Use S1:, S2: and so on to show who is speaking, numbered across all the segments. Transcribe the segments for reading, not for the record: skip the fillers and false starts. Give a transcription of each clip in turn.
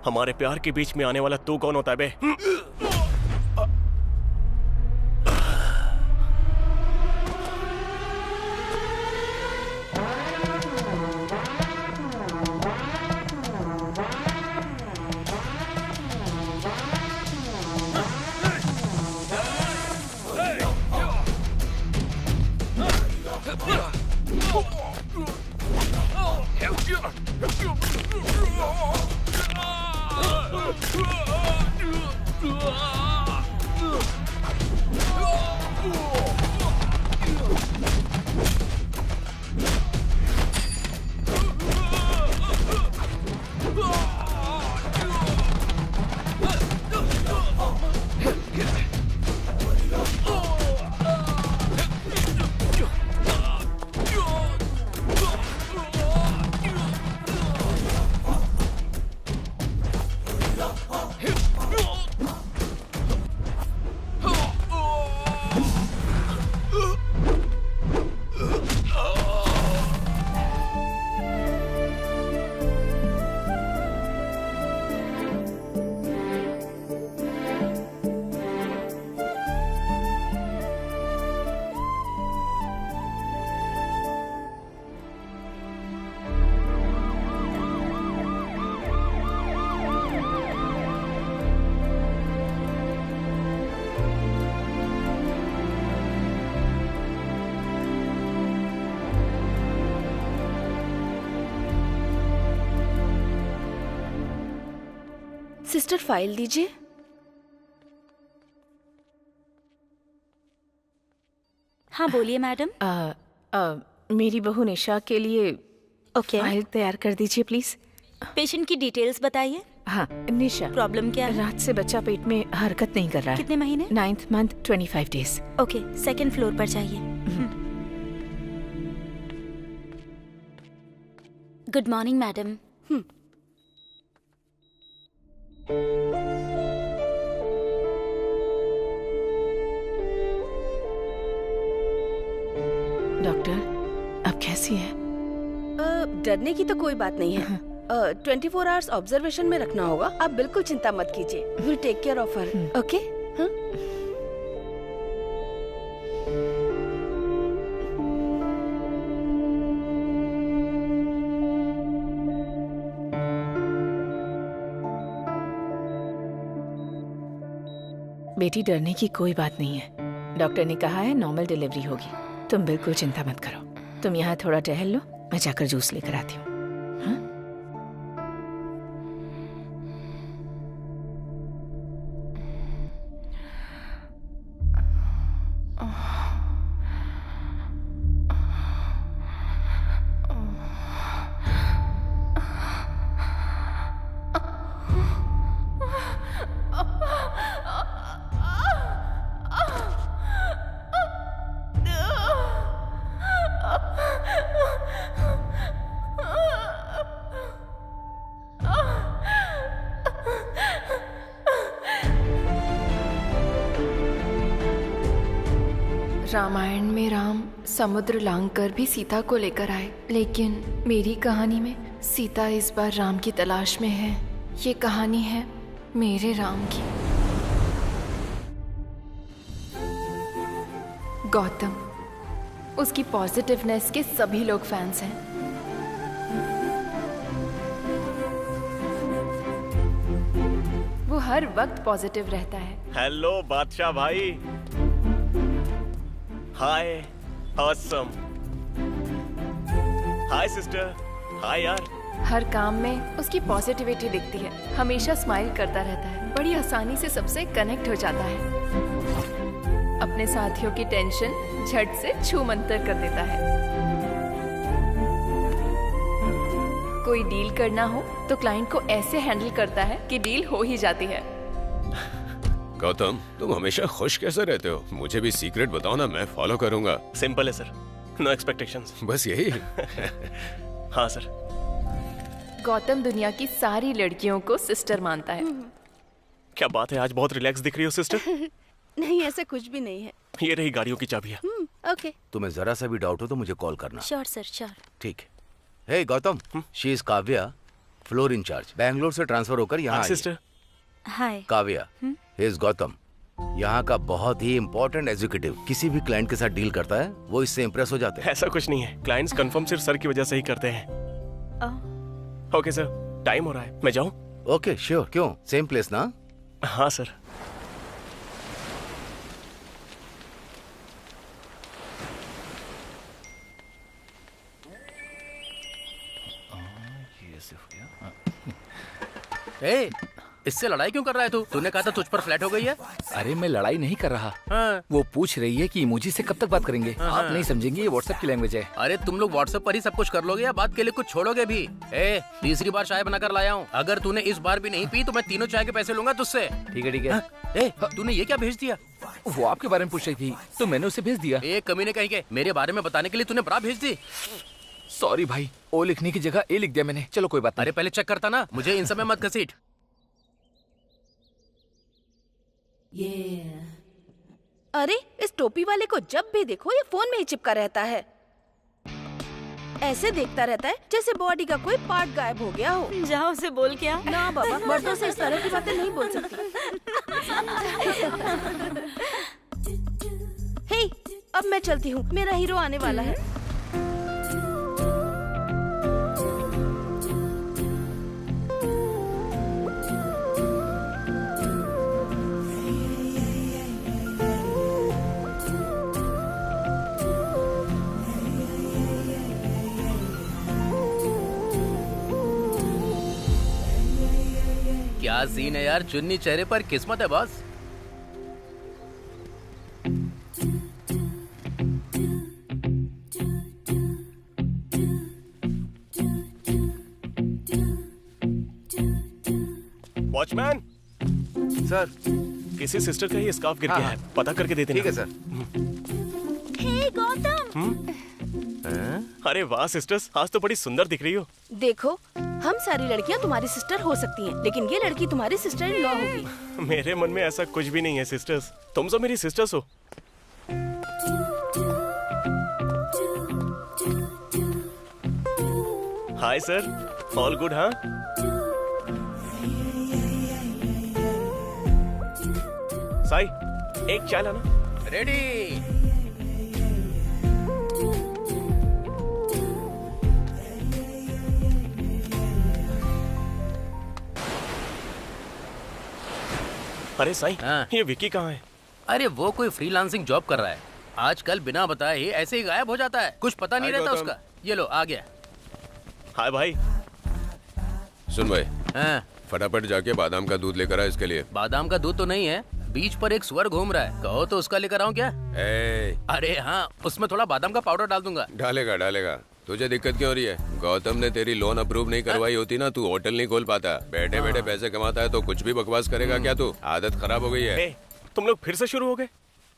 S1: हमारे प्यार के बीच में आने वाला तू कौन होता है बे?
S2: सिस्टर फाइल दीजिए।
S3: हाँ बोलिए मैडम।
S4: मेरी बहू निशा के लिए फाइल तैयार कर दीजिए प्लीज।
S3: पेशेंट की डिटेल्स बताइए।
S4: हाँ निशा,
S3: प्रॉब्लम क्या है?
S4: रात से बच्चा पेट में हरकत नहीं कर रहा है।
S3: कितने महीने?
S4: 9th month 25 days।
S3: Okay, second floor पर जाइए। Good morning madam.
S4: डॉक्टर, अब कैसी है?
S2: डरने की तो कोई बात नहीं है। 24 आवर्स ऑब्जर्वेशन में रखना होगा। आप बिल्कुल चिंता मत कीजिए। Will take care of her. Okay?
S4: बेटी, डरने की कोई बात नहीं है। डॉक्टर ने कहा है नॉर्मल डिलीवरी होगी। तुम बिल्कुल चिंता मत करो। तुम यहाँ थोड़ा टहल लो, मैं जाकर जूस लेकर आती हूँ।
S5: रामायण में राम समुद्र लांघकर भी सीता को लेकर आए, लेकिन मेरी कहानी में सीता इस बार राम की तलाश में है। ये कहानी है मेरे राम की। गौतम, उसकी पॉजिटिवनेस के सभी लोग फैंस हैं। वो हर वक्त पॉजिटिव रहता है।
S1: हेलो बादशाह भाई। हाय ऑसम। हाय सिस्टर। हाय यार।
S5: हर काम में उसकी पॉजिटिविटी दिखती है। हमेशा स्माइल करता रहता है। बड़ी आसानी से सबसे कनेक्ट हो जाता है। अपने साथियों की टेंशन झट से छू मंतर कर देता है। कोई डील करना हो तो क्लाइंट को ऐसे हैंडल करता है कि डील हो ही जाती है।
S6: गौतम, तुम हमेशा खुश कैसे रहते हो? मुझे भी सीक्रेट बताओ ना, मैं फॉलो करूंगा।
S1: सिंपल है सर, नो एक्सपेक्टेशंस।
S6: बस यही?
S1: हाँ सर।
S5: गौतम दुनिया की सारी लड़कियों को सिस्टर मानता है।
S1: क्या बात है, आज बहुत रिलैक्स दिख रही हो सिस्टर।
S2: नहीं, ऐसा कुछ भी नहीं है।
S1: ये रही गाड़ियों की चाबियाँ।
S2: ओके।
S7: तुम्हें जरा सा भी डाउट हो तो मुझे कॉल करना।
S3: Sure sir, sure.
S7: ठीक है। Hey Gautam, she is Kavya floor incharge, Bangalore से ट्रांसफर होकर यहाँ आई है।
S1: Sister.
S3: Hi.
S7: Kavya, he is Gautam, यहाँ का बहुत ही इम्पोर्टेंट एग्जीक्यूटिव। किसी भी क्लाइंट के साथ डील करता है वो इससे इम्प्रेस हो जाते हैं।
S1: ऐसा कुछ नहीं है, क्लाइंट्स कंफर्म सिर्फ सर की वजह से ही करते हैं। ओके सर, टाइम हो रहा है, मैं जाऊँ?
S7: Okay sure. क्यों, सेम प्लेस ना?
S1: हाँ सर।
S8: ए, इससे लड़ाई क्यों कर रहा है तू? तूने कहा था तुझ पर फ्लैट हो गई है।
S9: अरे मैं लड़ाई नहीं कर रहा।
S8: हाँ।
S9: वो पूछ रही है कि इमोजी से कब तक बात करेंगे। आप नहीं समझेंगे, ये व्हाट्सएप की लैंग्वेज है।
S8: अरे तुम लोग व्हाट्सएप पर ही सब कुछ कर लोगे या बात के लिए कुछ छोड़ोगे भी? ए, तीसरी बार चाय बनाकर लाया हूँ, अगर तूने इस बार भी नहीं पी तो मैं तीनों चाय के पैसे लूंगा तुझसे।
S9: ठीक है ठीक है।
S8: ए, तूने ये क्या भेज दिया?
S9: वो आपके बारे में पूछ रही थी तो मैंने उसे भेज दिया।
S8: एक कमीने कहीं के मेरे बारे में बताने के लिए तूने बड़ा भेज दी।
S9: सॉरी भाई, ओ लिखने की जगह ए लिख दिया मैंने। चलो कोई बात नहीं।
S8: अरे पहले चेक करता ना, मुझे इन सब में मत घसीट।
S2: अरे इस टोपी वाले को जब भी देखो ये फोन में ही चिपका रहता है। ऐसे देखता रहता है जैसे बॉडी का कोई पार्ट गायब हो गया हो।
S3: जाओ उसे बोल क्या।
S2: ना बाबा, मर्दों से इस तरह की बातें नहीं बोल सकती। हे, अब मैं चलती हूँ, मेरा हीरो आने वाला है।
S8: क्या सीन है यार, चुन्नी चेहरे पर, किस्मत है बॉस।
S1: वॉचमैन
S7: सर,
S1: किसी सिस्टर का ही स्कार्फ गिर
S7: हाँ,
S1: गया है, पता करके दे देना।
S7: ठीक है सर।
S3: हे गौतम।
S1: अरे वाह सिस्टर्स, आज तो बड़ी सुंदर दिख रही हो।
S2: देखो, हम सारी लड़कियां तुम्हारी सिस्टर हो सकती हैं, लेकिन ये लड़की तुम्हारी सिस्टर इन लॉ होगी।
S1: मेरे मन में ऐसा कुछ भी नहीं है सिस्टर्स, तुम तो मेरी सिस्टर्स हो। Hi sir, all good? हाँ साई, एक चाय लाना।
S8: रेडी।
S1: अरे साई,
S8: हाँ।
S1: ये विकी कहाँ है?
S8: अरे वो कोई फ्रीलांसिंग जॉब कर रहा है, आजकल बिना बताए ही ऐसे ही गायब हो जाता है, कुछ पता नहीं
S6: हाय
S8: रहता
S6: गौतम।
S8: उसका। ये लो आ गया।
S1: हाय भाई।
S6: सुन भाई,
S8: हाँ,
S6: फटाफट जाके बादाम का दूध लेकर आ इसके लिए।
S8: बादाम का दूध तो नहीं है, बीच पर एक सुअर घूम रहा है, कहो तो उसका लेकर आऊं क्या?
S6: ए,
S8: अरे हाँ, उसमें थोड़ा बादाम का पाउडर डाल दूंगा।
S6: डालेगा डालेगा। तुझे दिक्कत क्यों हो रही है? गौतम ने तेरी लोन अप्रूव नहीं करवाई होती ना, तू होटल नहीं खोल पाता। बैठे बैठे पैसे कमाता है तो कुछ भी बकवास करेगा क्या तू? आदत खराब हो गई है।
S1: ए, तुम लोग फिर से शुरू हो गए?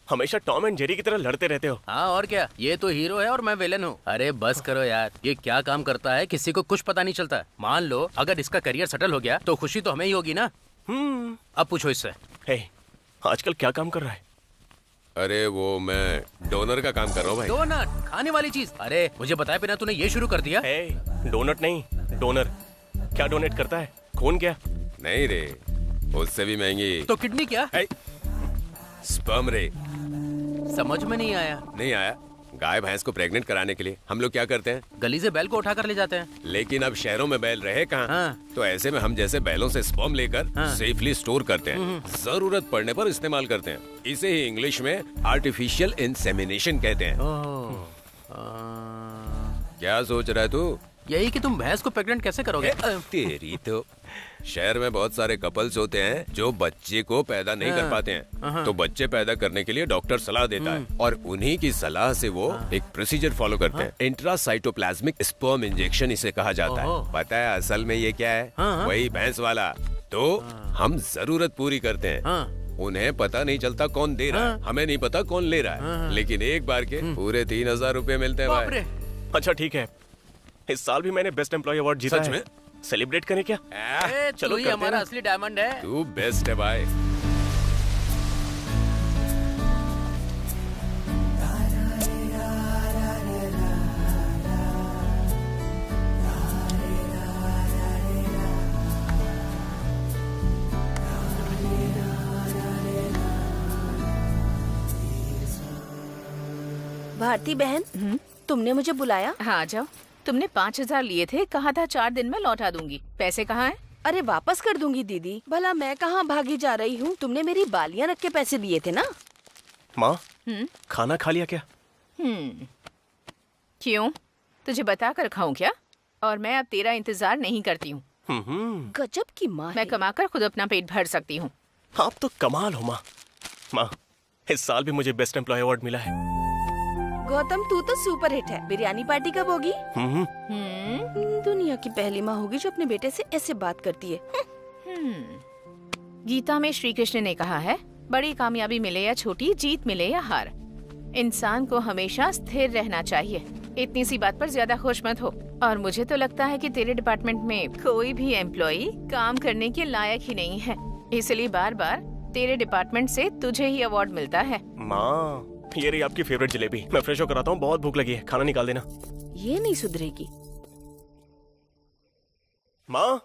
S1: हमेशा टॉम एंड जेरी की तरह लड़ते रहते हो।
S8: हाँ और क्या, ये तो हीरो है और मैं विलेन हूँ। अरे बस करो यार, ये क्या काम करता है किसी को कुछ पता नहीं चलता। मान लो अगर इसका करियर सेटल हो गया तो खुशी तो हमें ही होगी ना। अब पूछो इससे।
S1: हे, आजकल क्या काम कर रहा है?
S6: अरे वो मैं डोनर का काम कर रहा हूँ भाई।
S8: डोनट, खाने वाली चीज। अरे मुझे बताया बिना तूने ये शुरू कर दिया।
S1: हे, डोनट नहीं, डोनर। क्या डोनेट करता है? खून क्या?
S6: नहीं रे, उससे भी महंगी।
S8: तो किडनी क्या?
S6: स्पर्म रे।
S8: समझ में नहीं आया।
S6: नहीं आया? गाय भैंस को प्रेग्नेंट कराने के लिए हम लोग क्या करते हैं?
S8: गली से बैल को उठा कर ले जाते हैं।
S6: लेकिन अब शहरों में बैल रहे कहाँ?
S8: हाँ।
S6: तो ऐसे में हम जैसे बैलों से स्पर्म लेकर सेफली स्टोर करते हैं, जरूरत पड़ने पर इस्तेमाल करते हैं। इसे ही इंग्लिश में आर्टिफिशियल इंसेमिनेशन कहते हैं। क्या सोच रहा है तू?
S8: यही कि तुम भैंस को प्रेग्नेंट कैसे करोगे?
S6: तेरी तो। शहर में बहुत सारे कपल्स होते हैं जो बच्चे को पैदा नहीं कर पाते हैं, तो बच्चे पैदा करने के लिए डॉक्टर सलाह देता है और उन्हीं की सलाह से वो एक प्रोसीजर फॉलो करते हैं। इंट्रासाइटोप्लाज्मिक स्पर्म इंजेक्शन इसे कहा जाता है। पता है असल में ये क्या है? वही भैंस वाला। तो हम जरूरत पूरी करते हैं, उन्हें पता नहीं चलता कौन दे रहा है, हमें नहीं पता कौन ले रहा है, लेकिन एक बार के पूरे 3000 रुपए मिलते हैं भाई।
S1: अच्छा ठीक है, इस साल भी मैंने बेस्ट एम्प्लॉय अवार्ड जीता
S6: सच
S1: है।
S6: में?
S1: सेलिब्रेट करें क्या?
S8: चलो ये हमारा असली डायमंड है।
S6: तू बेस्ट है भाई।
S2: भारती बहन, तुमने मुझे बुलाया?
S4: हाँ, आ जाओ। तुमने 5,000 लिए थे, कहा था 4 दिन में लौटा दूंगी। पैसे कहाँ हैं?
S2: अरे वापस कर दूंगी दीदी। भला मैं कहाँ भागी जा रही हूँ? तुमने मेरी बालियाँ रख के पैसे दिए थे ना।
S1: माँ, खाना खा लिया क्या?
S4: क्यों? तुझे बता कर खाऊं क्या? और मैं अब तेरा इंतजार नहीं करती हूँ।
S2: गजब की माँ है।
S4: मैं कमाकर खुद अपना पेट भर सकती हूँ।
S1: आप तो कमाल हो माँ। माँ, इस साल भी मुझे बेस्ट एम्प्लॉय अवार्ड मिला है।
S2: गौतम, तू तो सुपर हिट है। बिरयानी पार्टी कब होगी? दुनिया की पहली माँ होगी जो अपने बेटे से ऐसे बात करती है।
S4: गीता में श्री कृष्ण ने कहा है, बड़ी कामयाबी मिले या छोटी, जीत मिले या हार, इंसान को हमेशा स्थिर रहना चाहिए। इतनी सी बात पर ज्यादा खुश मत हो। और मुझे तो लगता है कि तेरे डिपार्टमेंट में कोई भी एम्प्लॉई काम करने के लायक ही नहीं है, इसलिए बार बार तेरे डिपार्टमेंट से तुझे ही अवार्ड मिलता है।
S1: माँ, ये रही आपकी फेवरेट जलेबी। मैं फ्रेश होकर आता हूँ, बहुत भूख लगी है, खाना निकाल देना।
S2: ये नहीं सुधरेगी।
S1: माँ,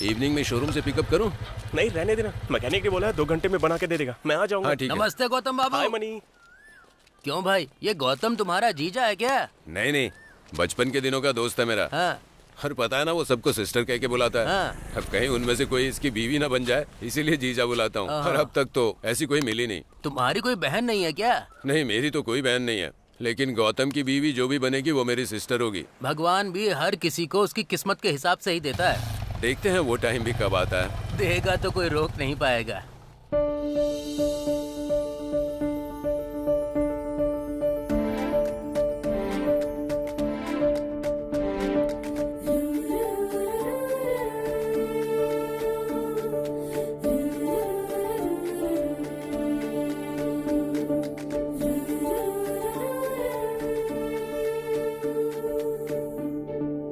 S6: इवनिंग में शोरूम से पिकअप करूं?
S1: नहीं, रहने देना। मैकेनिक ने बोला है 2 घंटे में बना के दे देगा। मैं आ जाऊंगा।
S6: हाँ, ठीक है।
S8: नमस्ते गौतम बाबू।
S1: हाय मनी।
S8: क्यों भाई, ये गौतम तुम्हारा जीजा है क्या?
S6: नहीं नहीं, बचपन के दिनों का दोस्त है मेरा।
S8: हाँ।
S6: और पता है ना, वो सबको सिस्टर कह के बुलाता है।
S8: हाँ।
S6: अब कहीं उनमें से कोई इसकी बीवी ना बन जाए, इसीलिए जीजा बुलाता हूँ। और अब तक तो ऐसी कोई मिली नहीं।
S8: तुम्हारी कोई बहन नहीं है क्या?
S6: नहीं, मेरी तो कोई बहन नहीं है, लेकिन गौतम की बीवी जो भी बनेगी वो मेरी सिस्टर होगी।
S8: भगवान भी हर किसी को उसकी किस्मत के हिसाब से ही देता है।
S6: देखते हैं वो टाइम भी कब आता है।
S8: देगा तो कोई रोक नहीं पाएगा।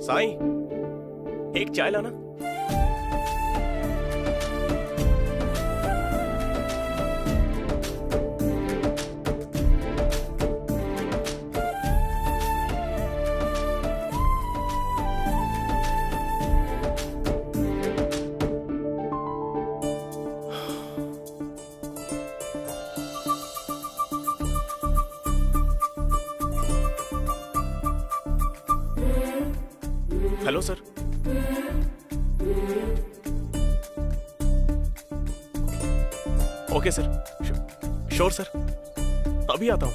S1: साईं, एक चाय लाना। Hello sir. Okay sir, sure sir, अभी आता हूँ।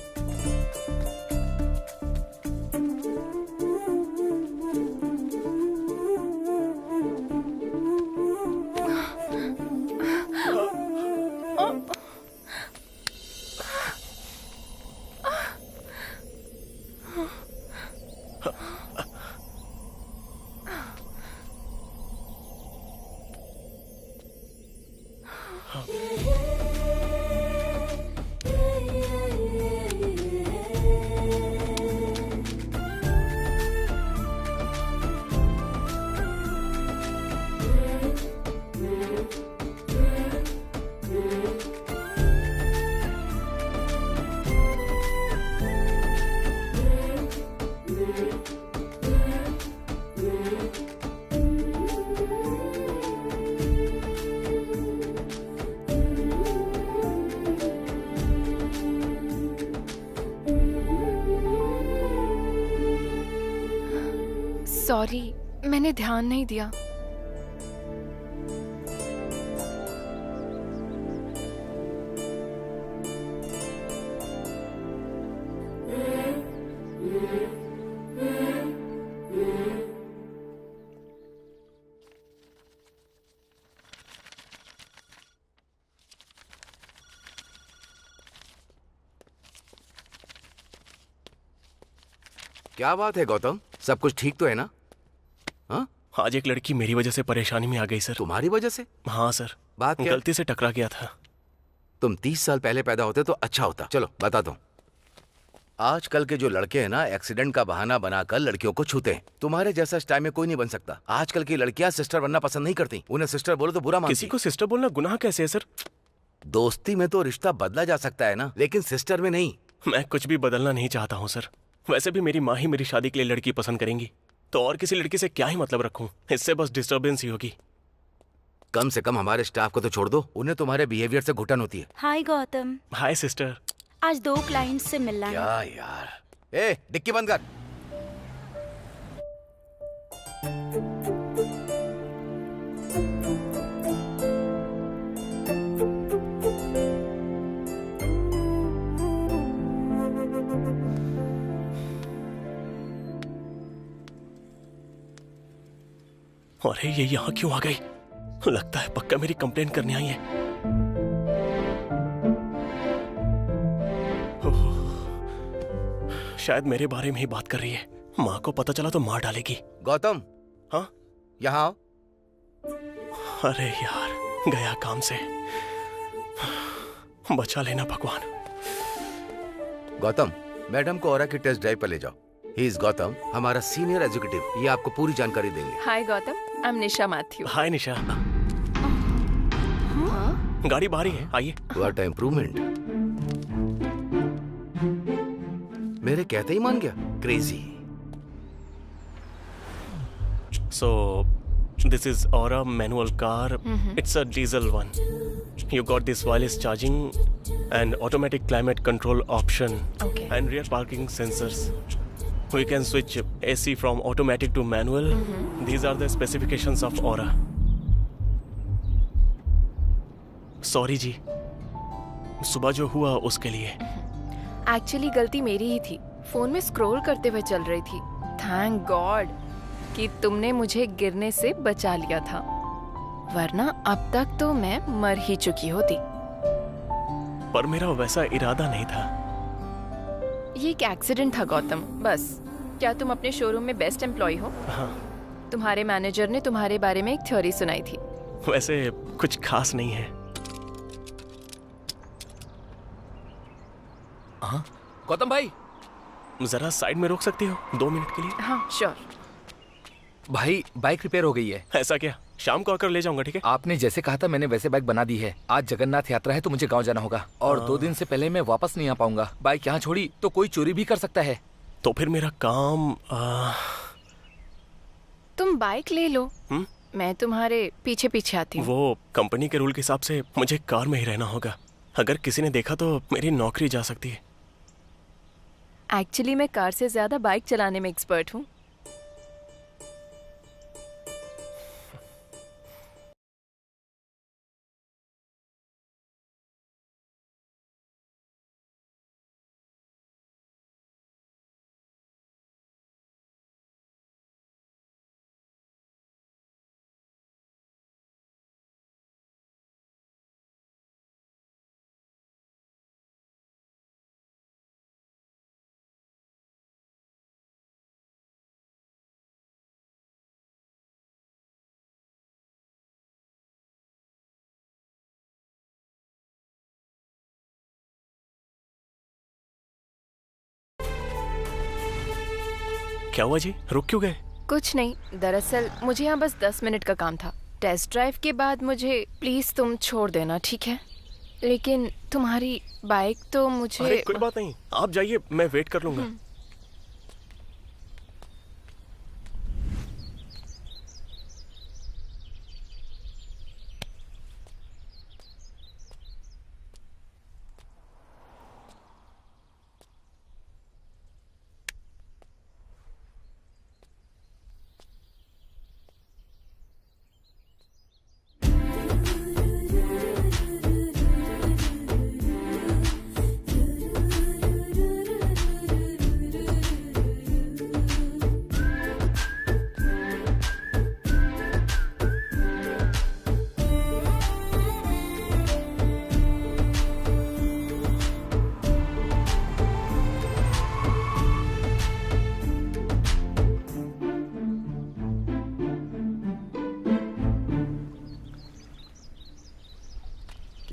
S5: सॉरी, मैंने ध्यान नहीं दिया।
S7: क्या बात है गौतम, सब कुछ ठीक तो है ना? हाँ,
S1: आज एक लड़की मेरी वजह से परेशानी में आ गई सर।
S7: तुम्हारी वजह से?
S1: हाँ सर,
S7: बात क्या?
S1: गलती से टकरा गया था।
S7: तुम 30 साल पहले पैदा होते तो अच्छा होता। चलो बता दो। आजकल के जो लड़के हैं ना, एक्सीडेंट का बहाना बनाकर लड़कियों को छूते हैं। तुम्हारे जैसा इस टाइम में कोई नहीं बन सकता। आजकल की लड़कियां सिस्टर बनना पसंद नहीं करती। उन्हें सिस्टर बोलो तो बुरा मानती।
S1: किसी को सिस्टर बोलना गुनाह कैसे है सर?
S7: दोस्ती में तो रिश्ता बदला जा सकता है ना, लेकिन सिस्टर में नहीं।
S1: मैं कुछ भी बदलना नहीं चाहता हूँ सर। वैसे भी मेरी माँ ही मेरी शादी के लिए लड़की पसंद करेंगी, तो और किसी लड़की से क्या ही मतलब रखूं? इससे बस डिस्टर्बेंस ही होगी।
S7: कम से कम हमारे स्टाफ को तो छोड़ दो, उन्हें तुम्हारे बिहेवियर से घुटन होती है।
S3: हाय गौतम,
S1: हाय सिस्टर।
S3: आज 2 क्लाइंट्स से मिलना है।
S7: क्या यार, ए डिक्की बंद कर।
S1: अरे ये यहाँ क्यों आ गई? लगता है पक्का मेरी कंप्लेन करने आई है। शायद मेरे बारे में ही बात कर रही है। माँ को पता चला तो मार डालेगी।
S7: गौतम,
S1: हाँ
S7: यहाँ आओ।
S1: अरे यार, गया काम से। बचा लेना भगवान।
S7: गौतम, मैडम को ऑरा की टेस्ट ड्राइव पर ले जाओ। ही इज गौतम, हमारा सीनियर एग्जीक्यूटिव। ये आपको पूरी जानकारी देंगे।
S5: Hi Gautam, I am Nisha Mathew.
S1: Hi Nisha. गाड़ी बाहर ही है, आइए।
S7: What improvement. मेरे कहते ही मान गया। Crazy.
S1: So this is Aura manual car. It's a diesel one. You got this wireless charging and automatic climate control option.
S5: Okay.
S1: And rear parking sensors. We can switch AC from automatic to manual. These are the specifications of Aura. Sorry जी, सुबह जो हुआ उसके लिए।
S5: Actually गलती मेरी ही थी। Phone में scroll करते हुए चल रही थी। थैंक गॉड कि तुमने मुझे गिरने से बचा लिया था, वरना अब तक तो मैं मर ही चुकी होती।
S1: पर मेरा वैसा इरादा नहीं था।
S5: ये एक एक्सीडेंट था गौतम, बस। क्या तुम अपने शोरूम में बेस्ट एम्प्लॉय हो?
S1: हाँ।
S5: तुम्हारे मैनेजर ने तुम्हारे बारे में एक थ्योरी सुनाई थी।
S1: वैसे कुछ खास नहीं है।
S9: हाँ गौतम भाई,
S1: जरा साइड में रोक सकती हो 2 मिनट के लिए?
S5: हाँ श्योर।
S9: भाई बाइक रिपेयर हो गई है।
S1: ऐसा क्या? शाम को आकर ले जाऊंगा, ठीक है?
S9: आपने जैसे कहा था मैंने वैसे बाइक बना दी है। आज जगन्नाथ यात्रा है तो मुझे गांव जाना होगा और 2 दिन से पहले मैं वापस नहीं आ पाऊंगा। बाइक यहाँ छोड़ी तो कोई चोरी भी कर सकता है।
S1: तो फिर मेरा काम
S5: तुम बाइक ले लो। मैं तुम्हारे पीछे पीछे आती हूँ।
S1: वो कंपनी के रूल के हिसाब से मुझे कार में ही रहना होगा। अगर किसी ने देखा तो मेरी नौकरी जा सकती है।
S5: एक्चुअली मैं कार से ज्यादा बाइक चलाने में एक्सपर्ट हूँ।
S1: क्या हुआ जी, रुक क्यों गए?
S5: कुछ नहीं, दरअसल मुझे यहाँ बस 10 मिनट का काम था। टेस्ट ड्राइव के बाद मुझे प्लीज तुम छोड़ देना, ठीक है? लेकिन तुम्हारी बाइक तो मुझे।
S1: अरे कोई बात नहीं, आप जाइए, मैं वेट कर लूंगा।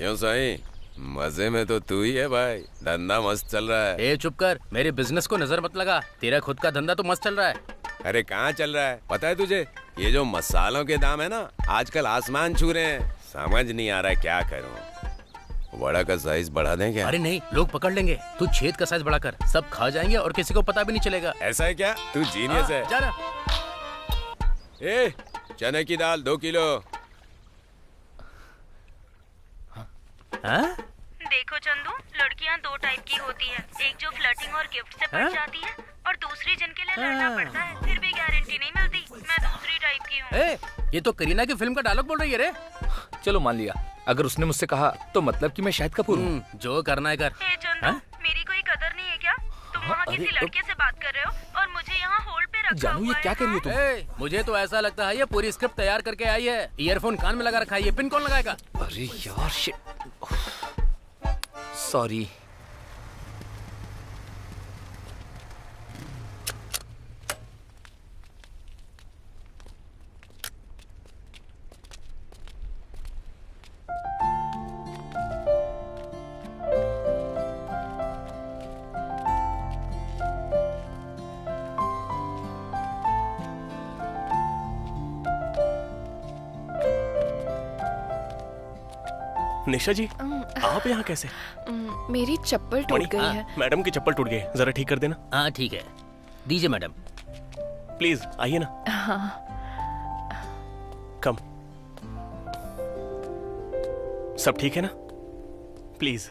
S6: क्यों साईं, मजे में तो तू ही है भाई, धंधा मस्त चल रहा है।
S8: ए चुप कर, मेरे बिजनेस को नजर मत लगा, तेरा खुद का धंधा तो मस्त चल रहा है।
S6: अरे कहाँ चल रहा है पता है तुझे? ये जो मसालों के दाम है ना आजकल आसमान छू रहे हैं, समझ नहीं आ रहा है क्या करूं। वड़ा का साइज बढ़ा दें क्या?
S8: अरे नहीं, लोग पकड़ लेंगे। तू छेद का साइज बढ़ाकर, सब खा जाएंगे और किसी को पता भी नहीं चलेगा।
S6: ऐसा है क्या? तू जीनियस है।
S8: जा ना।
S6: ए, चने की दाल 2 किलो।
S8: हाँ?
S3: देखो चंदू, लड़कियां 2 टाइप की होती है, एक जो फ्लर्टिंग और गिफ्ट से पड़ जाती है और दूसरी जिनके लिए लड़ना पड़ता है फिर भी गारंटी नहीं मिलती। मैं दूसरी टाइप की हूँ।
S8: ए, ये तो करीना की फिल्म का डायलॉग बोल रही है रे।
S9: चलो मान लिया, अगर उसने मुझसे कहा तो मतलब कि मैं शाहिद कपूर हूँ।
S8: जो करना है कर।
S3: ए चंदू, मेरी कोई कदर नहीं है क्या? तुम वहाँ किसी लड़के से बात कर रहे हो और मुझे यहाँ होल्ड पे रखा
S9: जानू ये क्या कर रही हो तुम?
S8: मुझे तो ऐसा लगता है ये पूरी स्क्रिप्ट तैयार करके आई है। ईयरफोन कान में लगा रखा है, ये पिन कौन लगाएगा?
S9: अरे यार शिट, सॉरी।
S1: निशा जी, आप यहाँ कैसे?
S5: मेरी चप्पल टूट गई है।
S1: मैडम की चप्पल टूट गई, जरा ठीक कर देना।
S8: हाँ ठीक है, दीजिए मैडम।
S1: प्लीज आइए ना।
S5: हाँ।
S1: कम। सब ठीक है ना? प्लीज।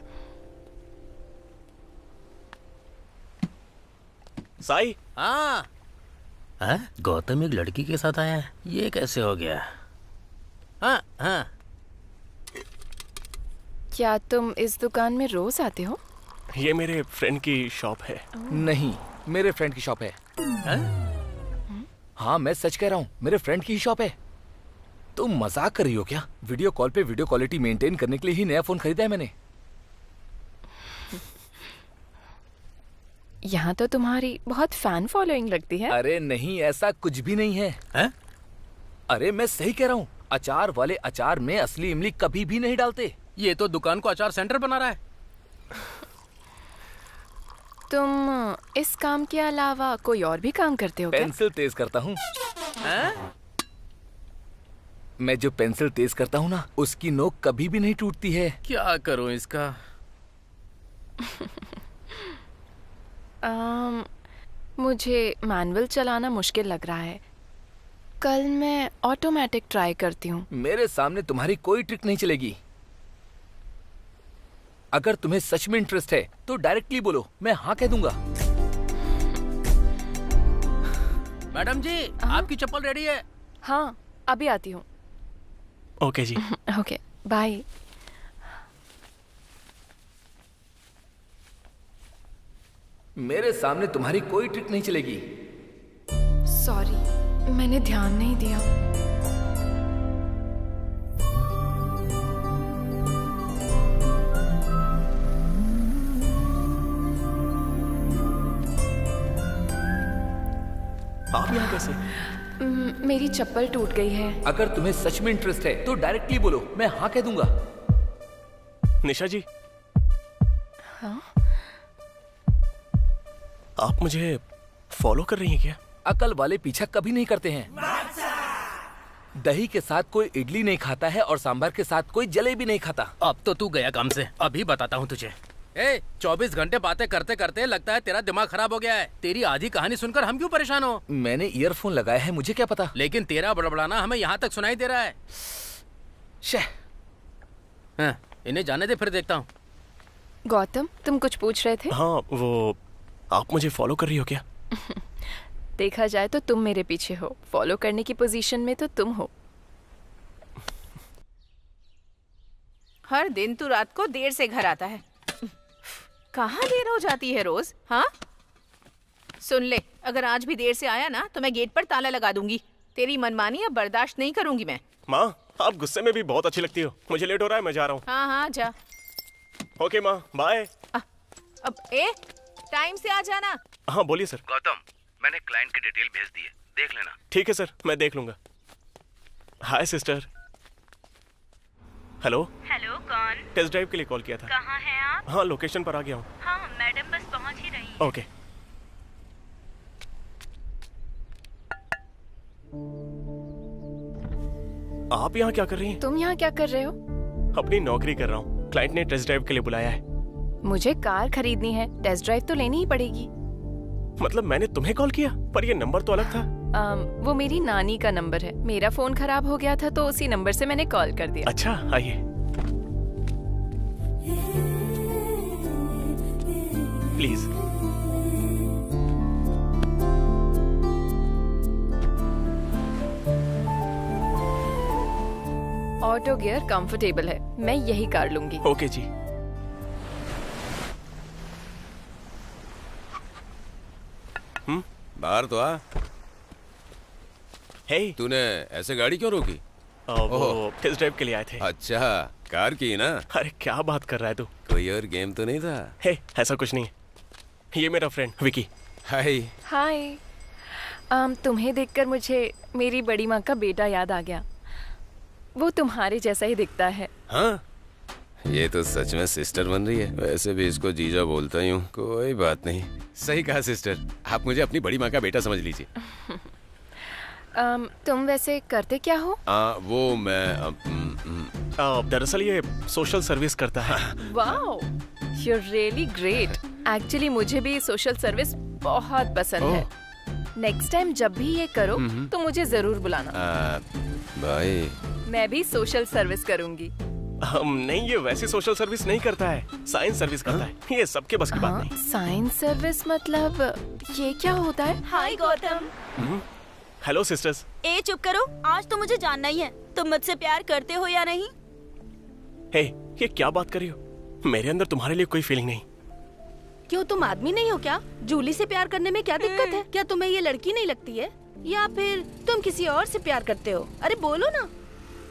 S1: साई।
S8: हाँ। गौतम एक लड़की के साथ आया है, ये कैसे हो गया? हाँ हाँ।
S5: क्या तुम इस दुकान में रोज आते हो?
S1: ये मेरे फ्रेंड की शॉप है।
S9: नहीं, मेरे फ्रेंड की शॉप है। हाँ मैं सच कह रहा हूँ, मेरे फ्रेंड की ही शॉप है। तुम मजाक कर रही हो क्या? वीडियो कॉल पे वीडियो क्वालिटी मेंटेन करने के लिए ही नया फोन खरीदा है मैंने।
S5: यहाँ तो तुम्हारी बहुत फैन फॉलोइंग लगती है।
S9: अरे नहीं, ऐसा कुछ भी नहीं है। अरे मैं सही कह रहा हूँ, अचार वाले अचार में असली इमली कभी भी नहीं डालते।
S8: ये तो दुकान को अचार सेंटर बना रहा है।
S5: तुम इस काम के अलावा कोई और भी काम करते हो क्या?
S9: पेंसिल तेज करता हूँ। मैं जो पेंसिल तेज करता हूँ ना, उसकी नोक कभी भी नहीं टूटती है।
S8: क्या करूँ इसका?
S5: मुझे मैनुअल चलाना मुश्किल लग रहा है। कल मैं ऑटोमेटिक ट्राई करती हूँ।
S9: मेरे सामने तुम्हारी कोई ट्रिक नहीं चलेगी। अगर तुम्हें सच में इंटरेस्ट है तो डायरेक्टली बोलो, मैं हाँ कह दूंगा।
S8: मैडम जी, आपकी चप्पल रेडी है?
S5: हाँ, अभी आती हूँ।
S1: ओके जी।
S5: Okay, bye.
S9: मेरे सामने तुम्हारी कोई ट्रिक नहीं चलेगी।
S5: सॉरी, मैंने ध्यान नहीं दिया।
S1: आप यहाँ कैसे?
S5: मेरी चप्पल टूट गई है।
S9: अगर तुम्हें सच में इंटरेस्ट है तो डायरेक्टली बोलो, मैं हाँ कह दूंगा।
S1: निशा जी।
S5: हाँ?
S1: आप मुझे फॉलो कर रही हैं क्या?
S9: अकल वाले पीछा कभी नहीं करते हैं। दही के साथ कोई इडली नहीं खाता है और सांभर के साथ कोई जलेबी नहीं खाता।
S8: अब तो तू गया काम से, अभी बताता हूँ तुझे। 24 घंटे बातें करते करते लगता है तेरा दिमाग खराब हो गया है। तेरी आधी कहानी सुनकर हम क्यों परेशान हो?
S9: मैंने ईयरफोन लगाया है, मुझे क्या पता।
S8: लेकिन तेरा बड़बड़ाना हमें यहाँ तक सुनाई दे रहा है। इन्हें जाने दे, फिर देखता हूँ।
S5: गौतम, तुम कुछ पूछ रहे थे?
S1: हाँ, वो आप मुझे फॉलो कर रही हो क्या?
S5: देखा जाए तो तुम मेरे पीछे हो, फॉलो करने की पोजीशन में तो तुम हो।
S4: हर दिन तू रात को देर से घर आता है। कहाँ देर हो जाती है रोज? हाँ, सुन ले, अगर आज भी देर से आया ना तो मैं गेट पर ताला लगा दूंगी। तेरी मनमानी अब बर्दाश्त नहीं करूंगी मैं।
S1: माँ, आप गुस्से में भी बहुत अच्छी लगती हो। मुझे लेट हो रहा है, मैं जा रहा हूँ।
S4: हाँ हाँ जा।
S1: ओके माँ, बाय।
S4: अब टाइम से आ जाना।
S1: हाँ बोलिए सर।
S7: गौतम, मैंने क्लाइंट की डिटेल भेज दी है, देख लेना।
S1: ठीक है सर, मैं देख लूंगा। हाय सिस्टर। हेलो
S3: हेलो, कौन?
S1: टेस्ट ड्राइव के लिए कॉल किया था।
S3: कहाँ हैं आप?
S1: हाँ, लोकेशन पर आ गया हूँ।
S3: हाँ, मैडम बस पहुँच ही रही है।
S1: ओके। आप यहाँ क्या कर रही हैं?
S5: तुम यहाँ क्या कर रहे हो?
S1: अपनी नौकरी कर रहा हूँ। क्लाइंट ने टेस्ट ड्राइव के लिए बुलाया है।
S5: मुझे कार खरीदनी है, टेस्ट ड्राइव तो लेनी ही पड़ेगी।
S1: मतलब मैंने तुम्हें कॉल किया, पर ये नंबर तो अलग था।
S5: वो मेरी नानी का नंबर है। मेरा फोन खराब हो गया था तो उसी नंबर से मैंने कॉल कर दिया।
S1: अच्छा, आइए। प्लीज।
S5: ऑटो गियर कंफर्टेबल है, मैं यही कार लूंगी।
S1: ओके जी।
S6: बाहर तो आ।
S1: हे,
S6: तूने ऐसे गाड़ी क्यों रोकी?
S1: वो टेस्ट ड्राइव के लिए आए थे।
S6: अच्छा, कार की ना?
S1: अरे क्या बात कर रहा है तू?
S6: कोई और गेम तो नहीं था?
S1: हे, ऐसा कुछ नहीं है। ये मेरा फ्रेंड विकी।
S6: हाय।
S5: हाय। तुम्हें देखकर मुझे मेरी बड़ी माँ का बेटा याद आ गया। वो तुम्हारे जैसा ही दिखता है।
S6: हाँ, ये तो सच में सिस्टर बन रही है। वैसे भी इसको जीजा बोलता ही हूँ। कोई बात नहीं। सही कहा सिस्टर। आप मुझे अपनी बड़ी माँ का बेटा समझ लीजिए।
S5: तुम वैसे करते क्या हो?
S6: वो मैं
S1: दरअसल ये सोशल सर्विस करता है।
S5: Wow, you are really great. Actually मुझे भी सोशल सर्विस बहुत पसंद है। नेक्स्ट टाइम जब भी ये करो तो मुझे जरूर बुलाना।
S6: भाई,
S5: मैं भी सोशल सर्विस करूंगी।
S1: नहीं, ये वैसी सोशल सर्विस नहीं करता है, साइंस सर्विस करता है। ये सबके बस की बात नहीं।
S5: साइंस सर्विस मतलब ये क्या होता है?
S2: हाय गौतम।
S1: Hello sisters.
S2: ए चुप करो, आज तो मुझे जानना ही है, तुम मुझसे प्यार करते हो या नहीं?
S1: हे, ये क्या बात कर रही हो? मेरे अंदर तुम्हारे लिए कोई फीलिंग नहीं।
S2: क्यों, तुम आदमी नहीं हो क्या? जूली से प्यार करने में क्या दिक्कत है? क्या तुम्हें ये लड़की नहीं लगती है, या फिर तुम किसी और से प्यार करते हो? अरे बोलो ना।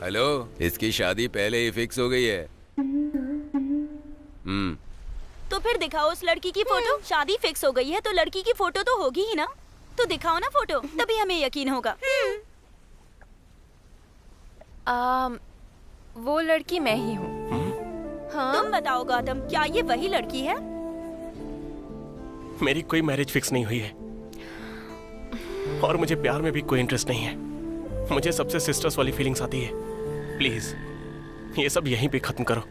S6: हेलो, इसकी शादी पहले ही फिक्स हो गई है।
S2: तो फिर दिखाओ उस लड़की की फोटो। शादी फिक्स हो गई है तो लड़की की फोटो तो होगी ही ना। तो दिखाओ ना फोटो, तभी हमें यकीन होगा।
S5: वो लड़की मैं ही हूँ।
S2: हाँ? तुम बताओ गौतम, क्या ये वही लड़की है?
S1: मेरी कोई मैरिज फिक्स नहीं हुई है और मुझे प्यार में भी कोई इंटरेस्ट नहीं है। मुझे सबसे सिस्टर्स वाली फीलिंग्स आती है। प्लीज ये सब यहीं पे खत्म करो।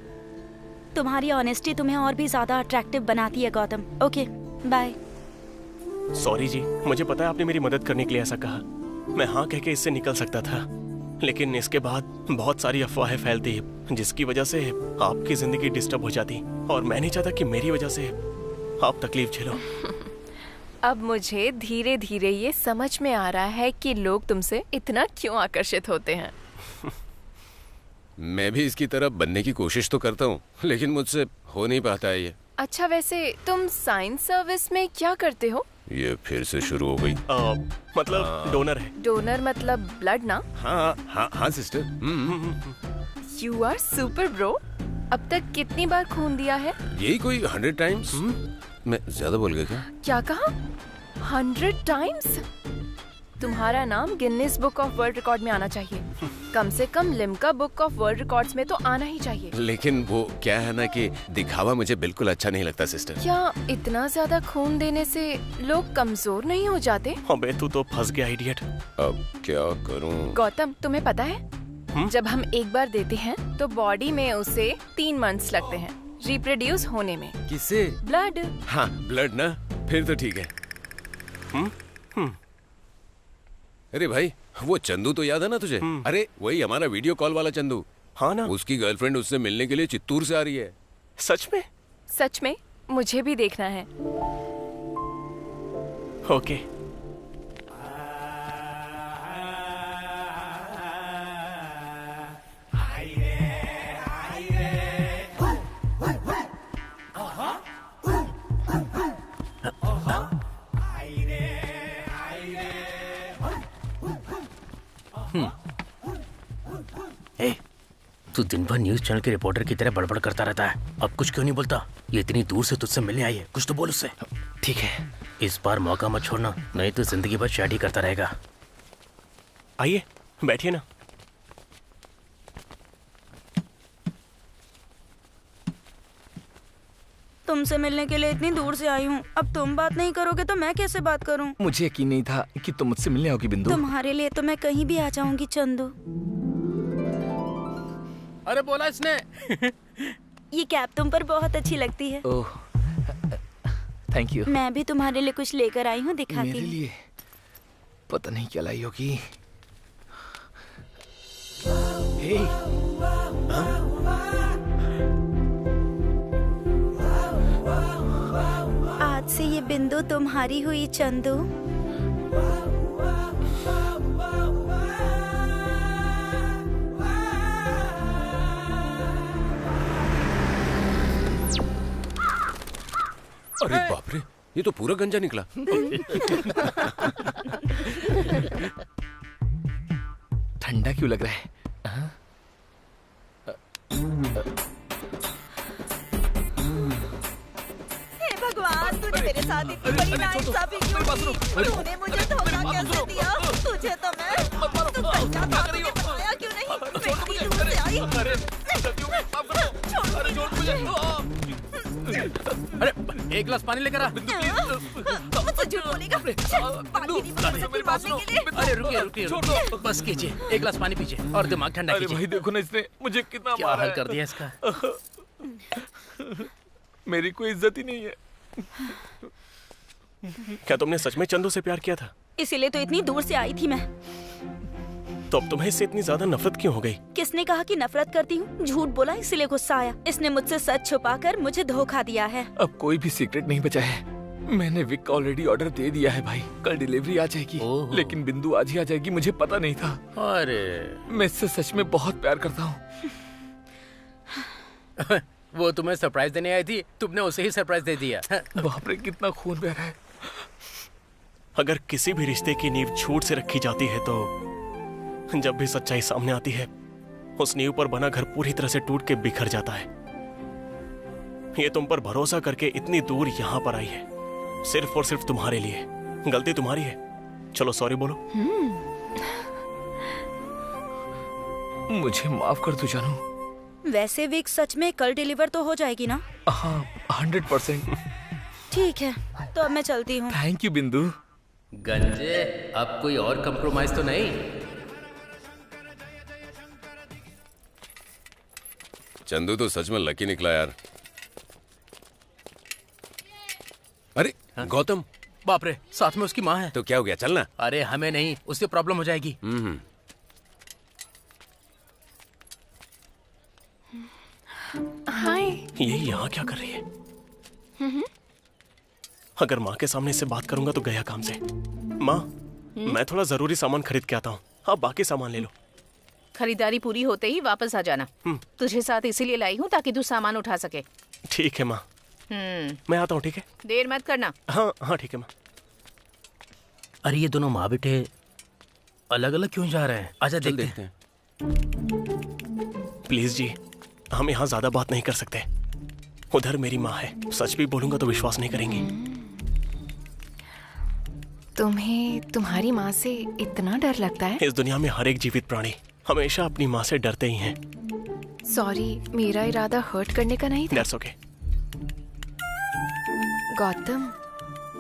S2: तुम्हारी ऑनेस्टी तुम्हें और भी ज्यादा अट्रैक्टिव बनाती है गौतम। Okay, bye.
S1: सॉरी जी, मुझे पता है आपने मेरी मदद करने के लिए ऐसा कहा। मैं हाँ कह के इससे निकल सकता था, लेकिन इसके बाद बहुत सारी अफवाहें फैलती जिसकी वजह से आपकी जिंदगी डिस्टर्ब हो जाती और मैं नहीं चाहता कि मेरी वजह से आप तकलीफ झेलो।
S5: अब मुझे धीरे धीरे ये समझ में आ रहा है कि लोग तुमसे इतना क्यों आकर्षित होते हैं।
S6: मैं भी इसकी तरफ बनने की कोशिश तो करता हूँ, लेकिन मुझसे हो नहीं पाता है ये।
S5: अच्छा, वैसे तुम साइंस सर्विस में क्या करते हो?
S6: ये फिर से शुरू हो गई।
S1: मतलब डोनर है।
S5: डोनर मतलब ब्लड ना?
S6: हाँ हाँ हाँ sister.
S5: You are super bro. अब तक कितनी बार खून दिया है?
S6: यही कोई 100 टाइम्स। मैं ज्यादा बोल गया क्या?
S5: क्या कहा? 100 टाइम्स? तुम्हारा नाम Guinness book of world record में आना चाहिए। कम से कम Limca book of world records में तो आना ही चाहिए।
S6: लेकिन वो क्या है ना कि दिखावा मुझे बिल्कुल अच्छा नहीं लगता सिस्टर।
S5: क्या इतना ज्यादा खून देने से लोग कमजोर नहीं हो जाते?
S1: अबे तू तो फंस गया इडियट।
S6: अब क्या करूं?
S5: गौतम, तुम्हें पता है जब हम एक बार देते हैं तो बॉडी में उसे 3 मंथ्स लगते हैं रिप्रोड्यूस होने में।
S6: किसे?
S5: ब्लड।
S6: हाँ, ब्लड ना, फिर तो ठीक है। अरे भाई, वो चंदू तो याद है ना तुझे? अरे वही हमारा वीडियो कॉल वाला चंदू।
S1: हाँ ना।
S6: उसकी गर्लफ्रेंड उससे मिलने के लिए चित्तूर से आ रही है।
S1: सच में?
S5: सच में, मुझे भी देखना है।
S1: ओके।
S8: तू दिन भर न्यूज चैनल के रिपोर्टर की तरह बड़बड़ करता रहता है, अब कुछ क्यों नहीं बोलता? ये इतनी दूर से तुझसे मिलने आई है, कुछ तो बोल उससे।
S1: ठीक है,
S8: इस बार मौका मत छोड़ना, नहीं तो जिंदगी भर चैट ही करता रहेगा।
S1: आइए बैठिए ना।
S2: तुमसे मिलने के लिए इतनी दूर से आई हूँ। अब तुम बात नहीं करोगे तो मैं कैसे बात करूँ?
S9: मुझे यकीन नहीं था कि तुम मुझसे मिलने आओगी बिंदु।
S2: तुम्हारे लिए तो मैं कहीं भी आ जाऊंगी चंदू।
S8: अरे बोला इसने।
S2: ये कैप तुम पर बहुत अच्छी लगती है।
S9: ओह, थैंक यू।
S2: मैं भी तुम्हारे लिए कुछ लेकर आई हूँ, दिखाती
S9: मेरे
S2: हूँ।
S9: लिए पता नहीं क्या लाई होगी। हे,
S2: आज से ये बिंदु तुम्हारी हुई चंदू।
S6: अरे बाप रे, ये तो पूरा गंजा निकला।
S9: ठंडा क्यों लग रहा है?
S2: हे भगवान, तूने मेरे साथ इतनी बड़ी नाइंसाफी क्यों की? तूने मुझे धोखा कैसे दिया? तुझे तो मैं तू बच्चा था, तुझे बताया क्यों नहीं? मैं इतनी दूर से आई।
S8: अरे एक गिलास पानी लेकर आ।
S2: मुझसे झूठ बोलेगा? पानी नहीं बचा सकती मारने के लिए।
S8: अरे रुकिए, बस कीजिए, एक गिलास पानी पीजिए और दिमाग ठंडा
S9: अरे
S8: कीजिए।
S9: भाई देखो ना, इसने मुझे कितना
S8: क्या
S9: मारा
S8: हाल
S9: है।
S8: कर दिया इसका।
S9: मेरी कोई इज्जत ही नहीं है।
S1: क्या तुमने सच में चंदू से प्यार किया था?
S2: इसीलिए तो इतनी दूर से आई थी मैं।
S1: तो अब तुम्हें इससे इतनी ज्यादा नफरत क्यों हो गई?
S2: किसने कहा कि नफरत करती हूँ? झूठ बोला इसलिए गुस्सा आया। इसने मुझसे सच छुपाकर मुझे धोखा दिया है।
S9: अब कोई भी सीक्रेट नहीं बचा है। मैंने विक का ऑलरेडी ऑर्डर दे दिया है भाई। कल डिलीवरी आ जाएगी, लेकिन बिंदु आज ही आ जाएगी। मुझे पता नहीं था।
S8: अरे
S9: मैं इससे सच में बहुत प्यार करता हूँ।
S8: वो तुम्हें सरप्राइज देने आई थी, तुमने उसे ही सरप्राइज दे दिया।
S9: बाप रे, कितना खून बह रहा है।
S1: अगर किसी भी रिश्ते की नींव झूठ से रखी जाती है तो जब भी सच्चाई सामने आती है, उस नींव पर बना घर पूरी तरह से टूट के बिखर जाता है। ये तुम पर भरोसा करके इतनी दूर यहाँ पर आई है, सिर्फ और सिर्फ तुम्हारे लिए। गलती तुम्हारी है, चलो सॉरी बोलो।
S9: मुझे माफ कर दो जानू।
S2: वैसे वीक सच में कल डिलीवर तो हो जाएगी ना?
S9: हाँ, 100%।
S2: ठीक है, तो अब मैं चलती हूँ।
S9: थैंक यू बिंदु।
S8: गंजे, अब कोई और कंप्रोमाइज तो नहीं?
S6: चंदू तो सच में लकी निकला यार। अरे गौतम,
S8: बाप रे, साथ में उसकी माँ है।
S6: तो क्या हो गया, चलना।
S8: अरे हमें नहीं, उससे प्रॉब्लम हो जाएगी।
S5: हाय।
S1: ये यहाँ क्या कर रही है? अगर माँ के सामने इससे बात करूंगा तो गया काम से। माँ, मैं थोड़ा जरूरी सामान खरीद के आता हूँ, आप बाकी सामान ले लो।
S4: खरीदारी पूरी होते ही वापस आ जाना। तुझे साथ इसीलिए लाई हूँ ताकि तू सामान उठा सके।
S1: ठीक है माँ, मैं आता हूँ। ठीक है,
S4: देर मत करना।
S1: हाँ हाँ ठीक है माँ।
S8: अरे ये दोनों माँ बेटे अलग अलग क्यों जा रहे हैं? आजा देखते हैं।
S1: प्लीज जी, हम यहाँ ज्यादा बात नहीं कर सकते। उधर मेरी माँ है, सच भी बोलूंगा तो विश्वास नहीं करेंगी।
S5: तुम्हें तुम्हारी माँ से इतना डर लगता है?
S1: इस दुनिया में हर एक जीवित प्राणी हमेशा अपनी माँ से डरते ही हैं।
S5: सॉरी, मेरा इरादा हर्ट करने का नहीं था।
S1: That's okay.
S5: गौतम,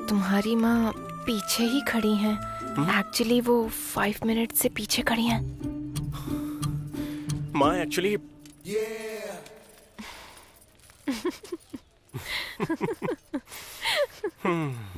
S5: तुम्हारी माँ पीछे ही खड़ी हैं। एक्चुअली वो 5 मिनट से पीछे खड़ी हैं।
S1: माँ एक्चुअली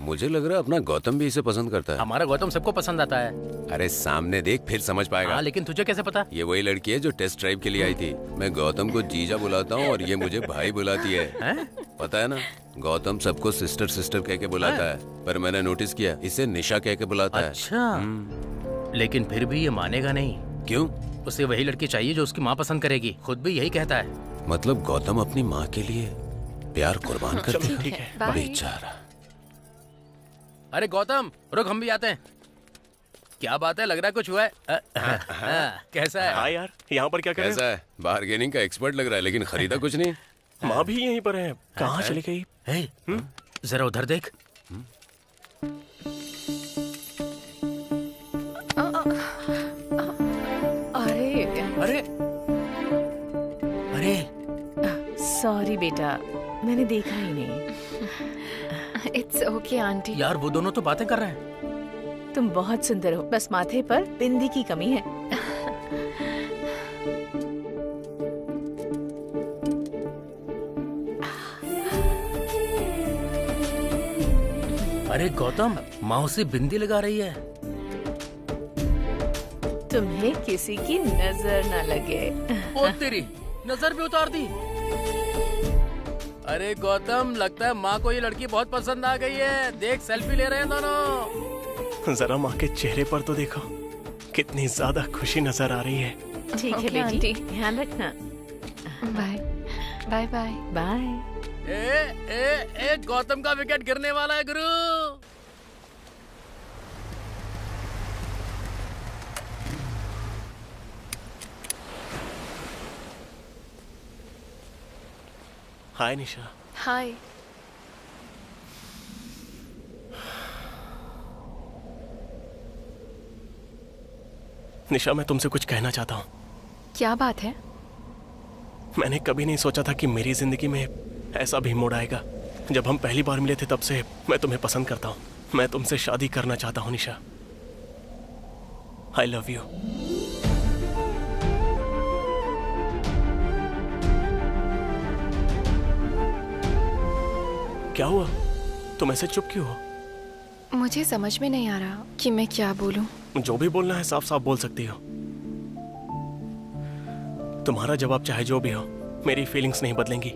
S6: मुझे लग रहा है अपना गौतम भी इसे पसंद करता है।
S8: हमारा गौतम सबको पसंद आता है।
S6: अरे सामने देख, फिर समझ पाएगा।
S8: हाँ, लेकिन तुझे कैसे पता?
S6: ये वही लड़की है जो टेस्ट ड्राइव के लिए आई थी। मैं गौतम को जीजा बुलाता हूँ और ये मुझे भाई बुलाती है। पता है ना, गौतम सबको सिस्टर सिस्टर कह के बुलाता है, पर मैंने नोटिस किया इसे निशा कह के बुलाता है।
S8: अच्छा, लेकिन फिर भी ये मानेगा नहीं।
S6: क्यों?
S8: उसे वही लड़की चाहिए जो उसकी माँ पसंद करेगी। खुद भी यही कहता है।
S6: मतलब गौतम अपनी माँ के लिए प्यार कुर्बान कर दिया।
S1: ठीक है,
S5: बाय।
S6: बेचारा।
S8: अरे गौतम, रुक, हम भी आते हैं। क्या बात है, लग रहा है कुछ हुआ है। कैसा है?
S1: हाँ यार, यहाँ पर क्या कर रहे
S6: कैसा है? बार्गेनिंग का एक्सपर्ट लग रहा है, लेकिन खरीदा कुछ नहीं।
S1: हैं? माँ भी यहीं पर है, कहाँ चली गई?
S8: हे, जरा उधर देख।
S4: अरे
S8: अरे अरे,
S4: सॉरी बेटा, मैंने देखा ही नहीं।
S5: It's okay aunty.
S8: यार वो दोनों तो बातें कर रहे हैं।
S4: तुम बहुत सुंदर हो, बस माथे पर बिंदी की कमी है।
S8: अरे गौतम, मौसी बिंदी लगा रही है।
S4: तुम्हें किसी की नजर न लगे।
S8: ओ तेरी नजर भी उतार दी। अरे गौतम, लगता है माँ को ये लड़की बहुत पसंद आ गई है। देख सेल्फी ले रहे हैं दोनों।
S1: जरा माँ के चेहरे पर तो देखो, कितनी ज्यादा खुशी नजर आ रही है।
S4: ठीक है
S5: Okay,
S4: बेटी,
S5: आंटी।
S4: ध्यान रखना।
S5: Bye bye bye
S4: bye.
S8: ए गौतम का विकेट गिरने वाला है गुरु।
S1: हाय निशा।
S5: हाय।
S1: निशा, मैं तुमसे कुछ कहना चाहता हूँ।
S5: क्या बात है?
S1: मैंने कभी नहीं सोचा था कि मेरी जिंदगी में ऐसा भी मोड़ आएगा। जब हम पहली बार मिले थे तब से मैं तुम्हें पसंद करता हूँ। मैं तुमसे शादी करना चाहता हूँ निशा। I love you. क्या हुआ? तुम ऐसे चुप क्यों हो?
S5: मुझे समझ में नहीं आ रहा कि मैं क्या बोलूं।
S1: जो भी बोलना है साफ साफ बोल सकती हो। तुम्हारा जवाब चाहे जो भी हो, मेरी फीलिंग्स नहीं बदलेंगी।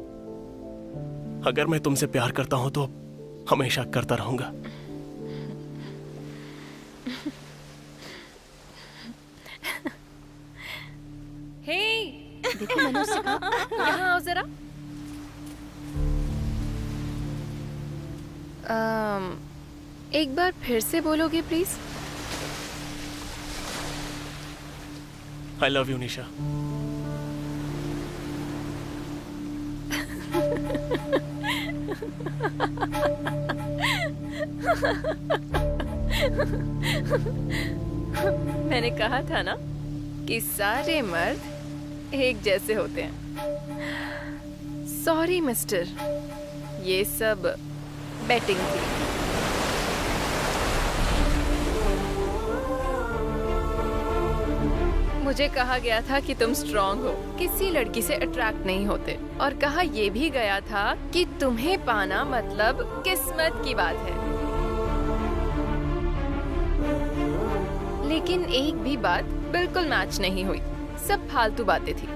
S1: अगर मैं तुमसे प्यार करता हूं तो हमेशा करता रहूंगा।
S5: हे, देखो मनुष्य का, यहाँ आओ जरा। एक बार फिर से बोलोगे प्लीज?
S1: आई लव यू निशा।
S5: मैंने कहा था ना कि सारे मर्द एक जैसे होते हैं। सॉरी मिस्टर, ये सब बैटिंग थी। मुझे कहा गया था कि तुम स्ट्रांग हो, किसी लड़की से अट्रैक्ट नहीं होते, और कहा यह भी गया था कि तुम्हें पाना मतलब किस्मत की बात है। लेकिन एक भी बात बिल्कुल मैच नहीं हुई, सब फालतू बातें थी।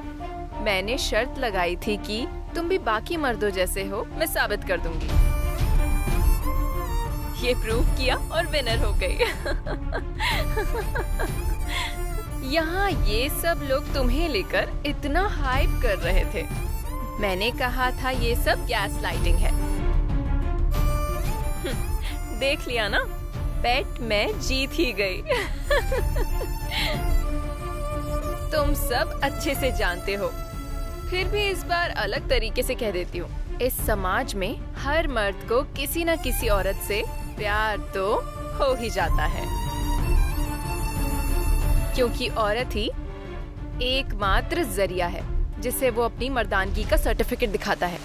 S5: मैंने शर्त लगाई थी कि तुम भी बाकी मर्दों जैसे हो, मैं साबित कर दूंगी। ये प्रूव किया और विनर हो गई। यहाँ ये सब लोग तुम्हें लेकर इतना हाइप कर रहे थे। मैंने कहा था ये सब गैस लाइटिंग है। देख लिया ना, बेट मैं जीत ही गई। तुम सब अच्छे से जानते हो, फिर भी इस बार अलग तरीके से कह देती हूँ। इस समाज में हर मर्द को किसी न किसी औरत से प्यार तो हो ही जाता है, क्योंकि औरत ही एकमात्र जरिया है जिससे वो अपनी मर्दानगी का सर्टिफिकेट दिखाता है।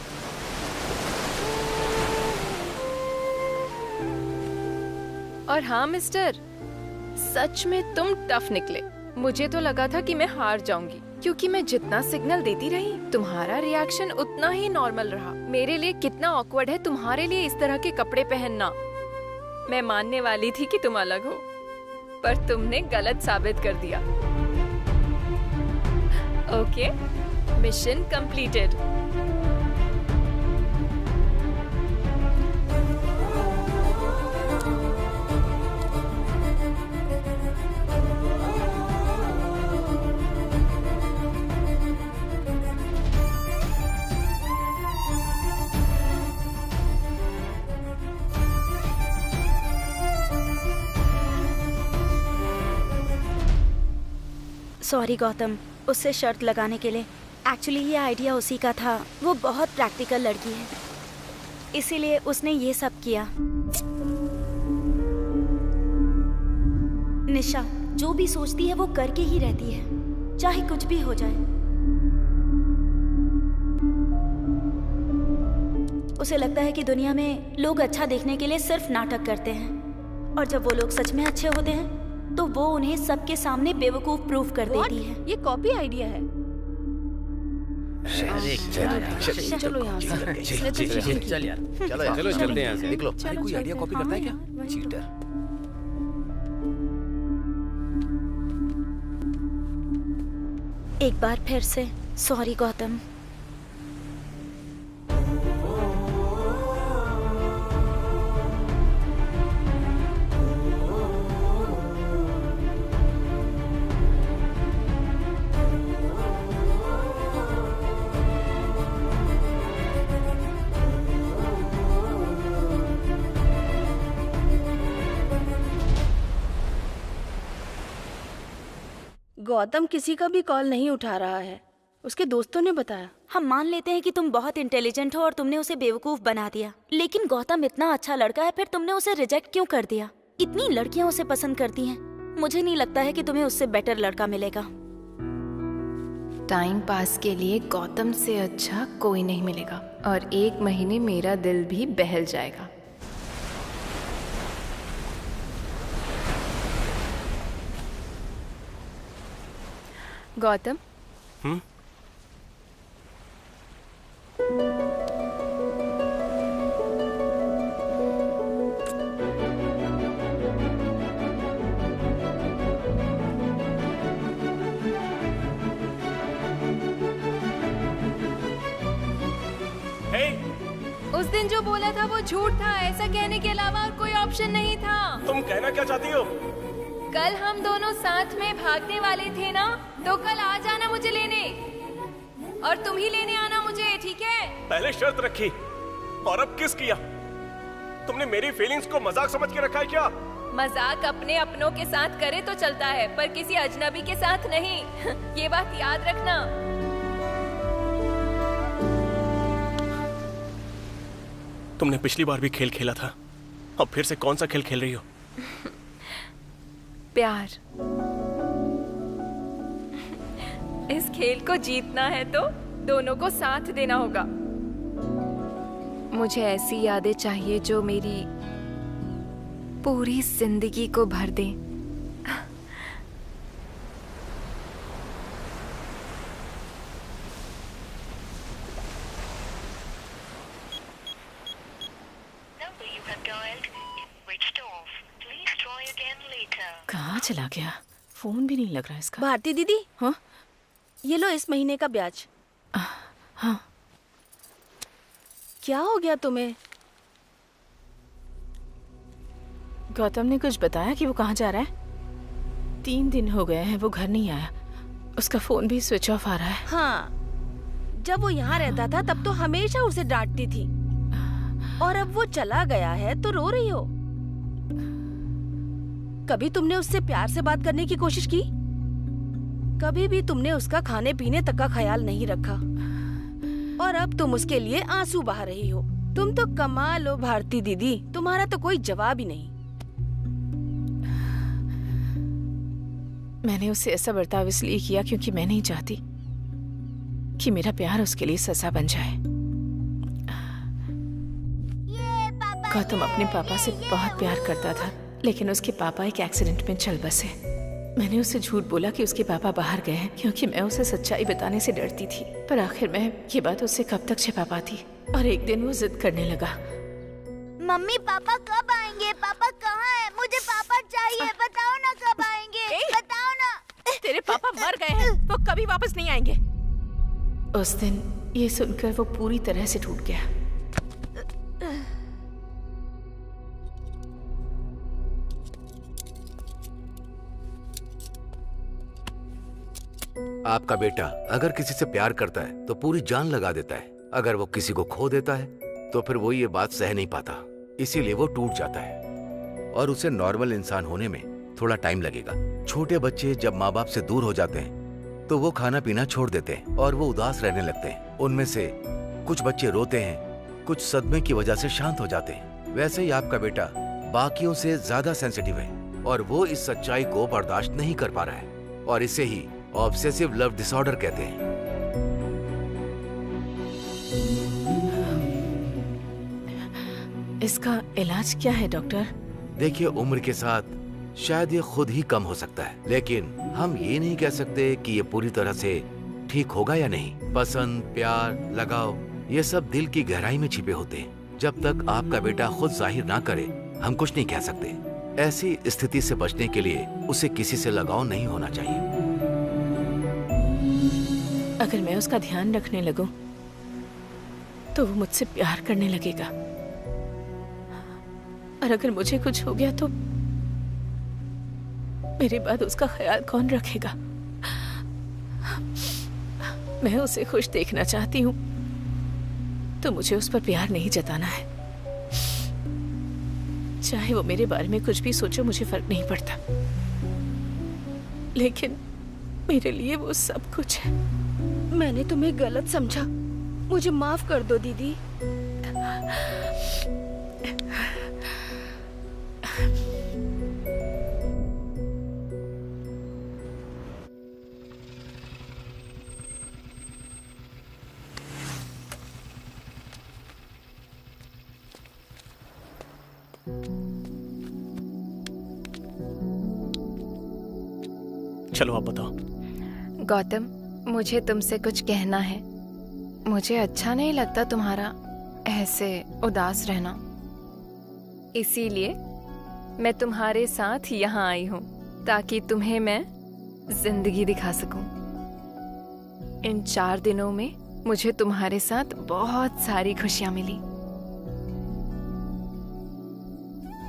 S5: और हाँ मिस्टर, सच में तुम टफ निकले। मुझे तो लगा था कि मैं हार जाऊंगी, क्योंकि मैं जितना सिग्नल देती रही तुम्हारा रिएक्शन उतना ही नॉर्मल रहा। मेरे लिए कितना ऑकवर्ड है तुम्हारे लिए इस तरह के कपड़े पहनना। मैं मानने वाली थी कि तुम अलग हो, पर तुमने गलत साबित कर दिया। Okay, mission completed.
S10: Sorry Gautam, उससे शर्त लगाने के लिए। एक्चुअली ये आइडिया उसी का था। वो बहुत प्रैक्टिकल लड़की है, इसीलिए उसने ये सब किया। निशा जो भी सोचती है वो करके ही रहती है, चाहे कुछ भी हो जाए। उसे लगता है कि दुनिया में लोग अच्छा देखने के लिए सिर्फ नाटक करते हैं, और जब वो लोग सच में अच्छे होते हैं तो वो उन्हें सबके सामने बेवकूफ प्रूफ कर देती है।
S2: ये कॉपी आइडिया है।
S5: चलो यहाँ से।
S8: चल यार,
S6: चलो चलते हैं यहाँ से।
S7: निकलो। अरे कोई आइडिया कॉपी करता है क्या? चीटर।
S10: एक बार फिर से सॉरी गौतम।
S2: गौतम किसी का भी कॉल नहीं उठा रहा है। उसके दोस्तों ने बताया।
S10: हम मान लेते हैं कि तुम बहुत इंटेलिजेंट हो और तुमने उसे बेवकूफ बना दिया, लेकिन गौतम इतना अच्छा लड़का है, फिर तुमने उसे रिजेक्ट क्यों कर दिया? इतनी लड़कियां उसे पसंद करती हैं। मुझे नहीं लगता है कि तुम्हें उससे बेटर लड़का मिलेगा।
S5: टाइम पास के लिए गौतम से अच्छा कोई नहीं मिलेगा, और 1 महीने मेरा दिल भी बहल जाएगा। गौतम, उस दिन जो बोला था वो झूठ था। ऐसा कहने के अलावा और कोई ऑप्शन नहीं था।
S1: तुम कहना क्या चाहती हो?
S5: कल हम दोनों साथ में भागने वाले थे ना, तो कल आ जाना मुझे लेने, और तुम ही लेने आना मुझे, ठीक है?
S1: पहले शर्त रखी और अब किस किया? तुमने मेरी फीलिंग्स को मजाक समझ के रखा है क्या?
S5: मजाक अपने अपनों के साथ करे तो चलता है, पर किसी अजनबी के साथ नहीं। ये बात याद रखना।
S1: तुमने पिछली बार भी खेल खेला था, अब फिर से कौन सा खेल खेल रही हो?
S5: प्यार। इस खेल को जीतना है तो दोनों को साथ देना होगा। मुझे ऐसी यादें चाहिए जो मेरी पूरी जिंदगी को भर दें।
S4: कहाँ चला गया? फोन भी नहीं लग रहा इसका।
S2: भारती दीदी,
S4: हाँ,
S2: ये लो इस महीने का ब्याज।
S4: हाँ।
S2: क्या हो गया तुम्हें?
S4: गौतम ने कुछ बताया कि वो कहाँ जा रहा है? 3 दिन हो गए हैं वो घर नहीं आया। उसका फोन भी स्विच ऑफ आ रहा है।
S2: हाँ, जब वो यहाँ रहता था तब तो हमेशा उसे डांटती थी, और अब वो चला गया है तो रो रही हो। कभी तुमने उससे प्यार से बात करने की कोशिश की? कभी भी तुमने उसका खाने पीने तक का ख्याल नहीं रखा, और अब तुम उसके लिए आंसू बहा रही हो। तुम तो कमाल हो भारती दीदी, तुम्हारा तो कोई जवाब ही नहीं।
S4: मैंने उससे ऐसा बर्ताव इसलिए किया क्योंकि मैं नहीं चाहती कि मेरा प्यार उसके लिए सजा बन जाए। गौतम अपने पापा से बहुत प्यार करता था, लेकिन उसके पापा एक एक्सीडेंट में चल बसे। मैंने उसे झूठ बोला कि उसके पापा बाहर गए हैं, क्योंकि मैं उसे सच्चाई बताने से डरती थी। पर आखिर मैं ये बात उससे कब तक छिपा पाती? और एक दिन वो जिद करने लगा।
S10: मम्मी पापा कब आएंगे? पापा कहाँ है? मुझे पापा चाहिए, बताओ ना कब आएंगे? बताओ ना।
S4: तेरे पापा मर गए हैं, वो कभी वापस नहीं आएंगे। उस दिन ये सुनकर वो पूरी तरह से टूट गया।
S7: आपका बेटा अगर किसी से प्यार करता है तो पूरी जान लगा देता है। अगर वो किसी को खो देता है तो फिर वो ये बात सह नहीं पाता, इसीलिए वो टूट जाता है, और उसे नॉर्मल इंसान होने में थोड़ा टाइम लगेगा। छोटे बच्चे जब माँ बाप से दूर हो जाते हैं तो वो खाना पीना छोड़ देते हैं और वो उदास रहने लगते हैं। उनमें से कुछ बच्चे रोते हैं, कुछ सदमे की वजह से शांत हो जाते हैं। वैसे ही आपका बेटा बाकियों से ज्यादा सेंसिटिव है, और वो इस सच्चाई को बर्दाश्त नहीं कर पा रहा है, और इसे ही ऑब्सेसिव लव डिसऑर्डर कहते हैं।
S4: इसका इलाज क्या है डॉक्टर?
S7: देखिए, उम्र के साथ शायद ये खुद ही कम हो सकता है, लेकिन हम ये नहीं कह सकते कि ये पूरी तरह से ठीक होगा या नहीं। पसंद, प्यार, लगाव, ये सब दिल की गहराई में छिपे होते हैं। जब तक आपका बेटा खुद जाहिर ना करे, हम कुछ नहीं कह सकते। ऐसी स्थिति से बचने के लिए उसे किसी से लगाव नहीं होना चाहिए।
S4: अगर मैं उसका ध्यान रखने लगूं, तो वो मुझसे प्यार करने लगेगा, और अगर मुझे कुछ हो गया तो मेरे बाद उसका ख्याल कौन रखेगा? मैं उसे खुश देखना चाहती हूँ, तो मुझे उस पर प्यार नहीं जताना है। चाहे वो मेरे बारे में कुछ भी सोचो, मुझे फर्क नहीं पड़ता, लेकिन मेरे लिए वो सब कुछ है।
S2: मैंने तुम्हें गलत समझा, मुझे माफ कर दो दीदी।
S1: चलो आप बताओ।
S5: गौतम, मुझे तुमसे कुछ कहना है। मुझे अच्छा नहीं लगता तुम्हारा ऐसे उदास रहना, इसीलिए मैं तुम्हारे साथ यहाँ आई हूँ ताकि तुम्हें मैं जिंदगी दिखा सकूं। इन 4 दिनों में मुझे तुम्हारे साथ बहुत सारी खुशियाँ मिली,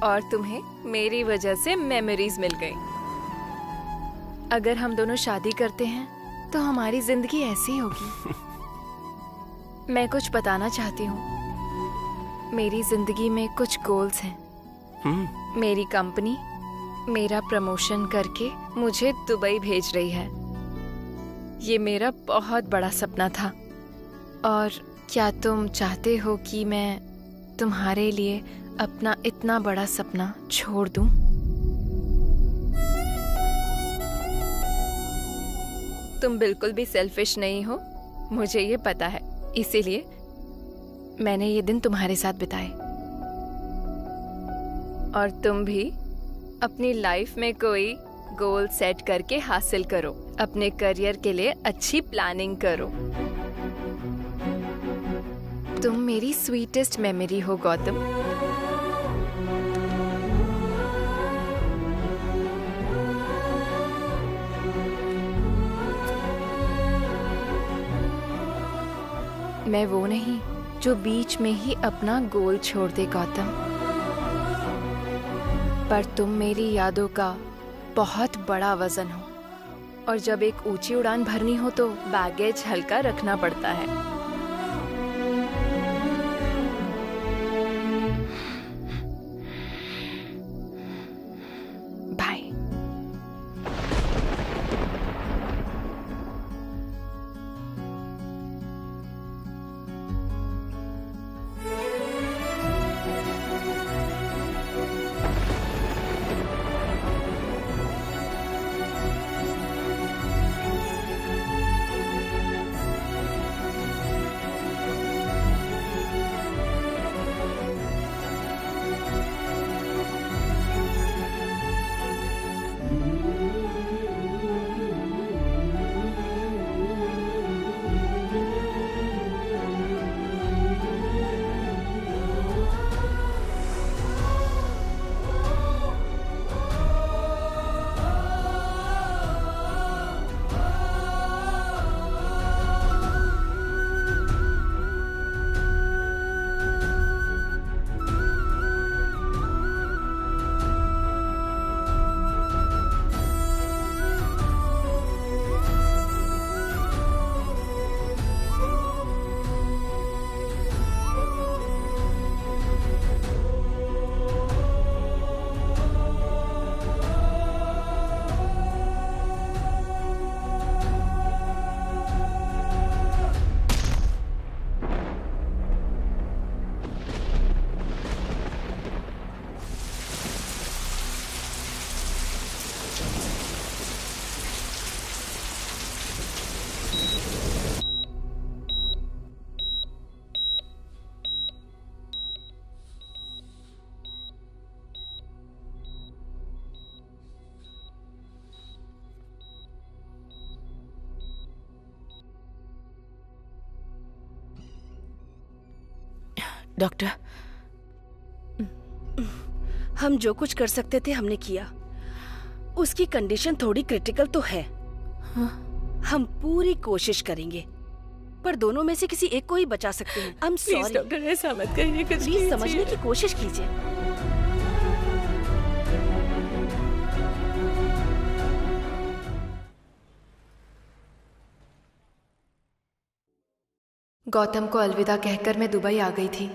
S5: और तुम्हें मेरी वजह से मेमोरीज मिल गई। अगर हम दोनों शादी करते हैं तो हमारी जिंदगी ऐसी होगी। मैं कुछ बताना चाहती हूँ। मेरी जिंदगी में कुछ गोल्स हैं। मेरी कंपनी मेरा प्रमोशन करके मुझे दुबई भेज रही है। ये मेरा बहुत बड़ा सपना था, और क्या तुम चाहते हो कि मैं तुम्हारे लिए अपना इतना बड़ा सपना छोड़ दूं? तुम बिल्कुल भी सेल्फिश नहीं हो, मुझे ये पता है, इसीलिए मैंने ये दिन तुम्हारे साथ बिताए। और तुम भी अपनी लाइफ में कोई गोल सेट करके हासिल करो। अपने करियर के लिए अच्छी प्लानिंग करो। तुम मेरी स्वीटेस्ट मेमोरी हो गौतम। मैं वो नहीं जो बीच में ही अपना गोल छोड़ दे गौतम, पर तुम मेरी यादों का बहुत बड़ा वजन हो, और जब एक ऊंची उड़ान भरनी हो तो बैगेज हल्का रखना पड़ता है। बाय।
S2: डॉक्टर, हम जो कुछ कर सकते थे हमने किया। उसकी कंडीशन थोड़ी क्रिटिकल तो है। हम पूरी कोशिश करेंगे, पर दोनों में से किसी एक को ही बचा सकते हैं। I'm sorry।
S5: डॉक्टर ऐसा मत करिए, कुछ
S2: प्लीज समझने की कोशिश कीजिए।
S5: गौतम को अलविदा कहकर मैं दुबई आ गई थी।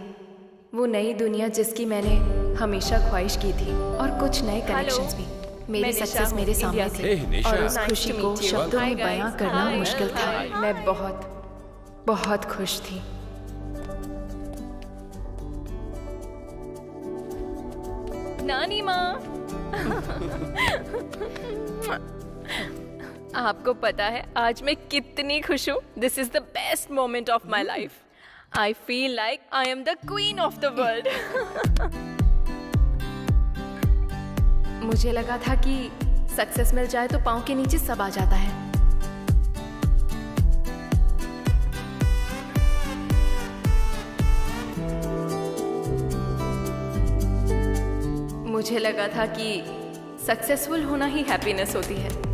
S5: वो नई दुनिया जिसकी मैंने हमेशा ख्वाहिश की थी, और कुछ नए कनेक्शंस भी। मेरी सक्सेस मेरे सामने थी और उस खुशी को शब्दों में बयां करना मुश्किल था। मैं बहुत बहुत खुश थी। नानी माँ, आपको पता है आज मैं कितनी खुश हूँ। This is the best moment of my life. I feel like I am the queen of the world. मुझे लगा था कि सक्सेस मिल जाए तो पाँव के नीचे सब आ जाता है। मुझे लगा था कि सक्सेसफुल होना ही हैप्पीनेस होती है।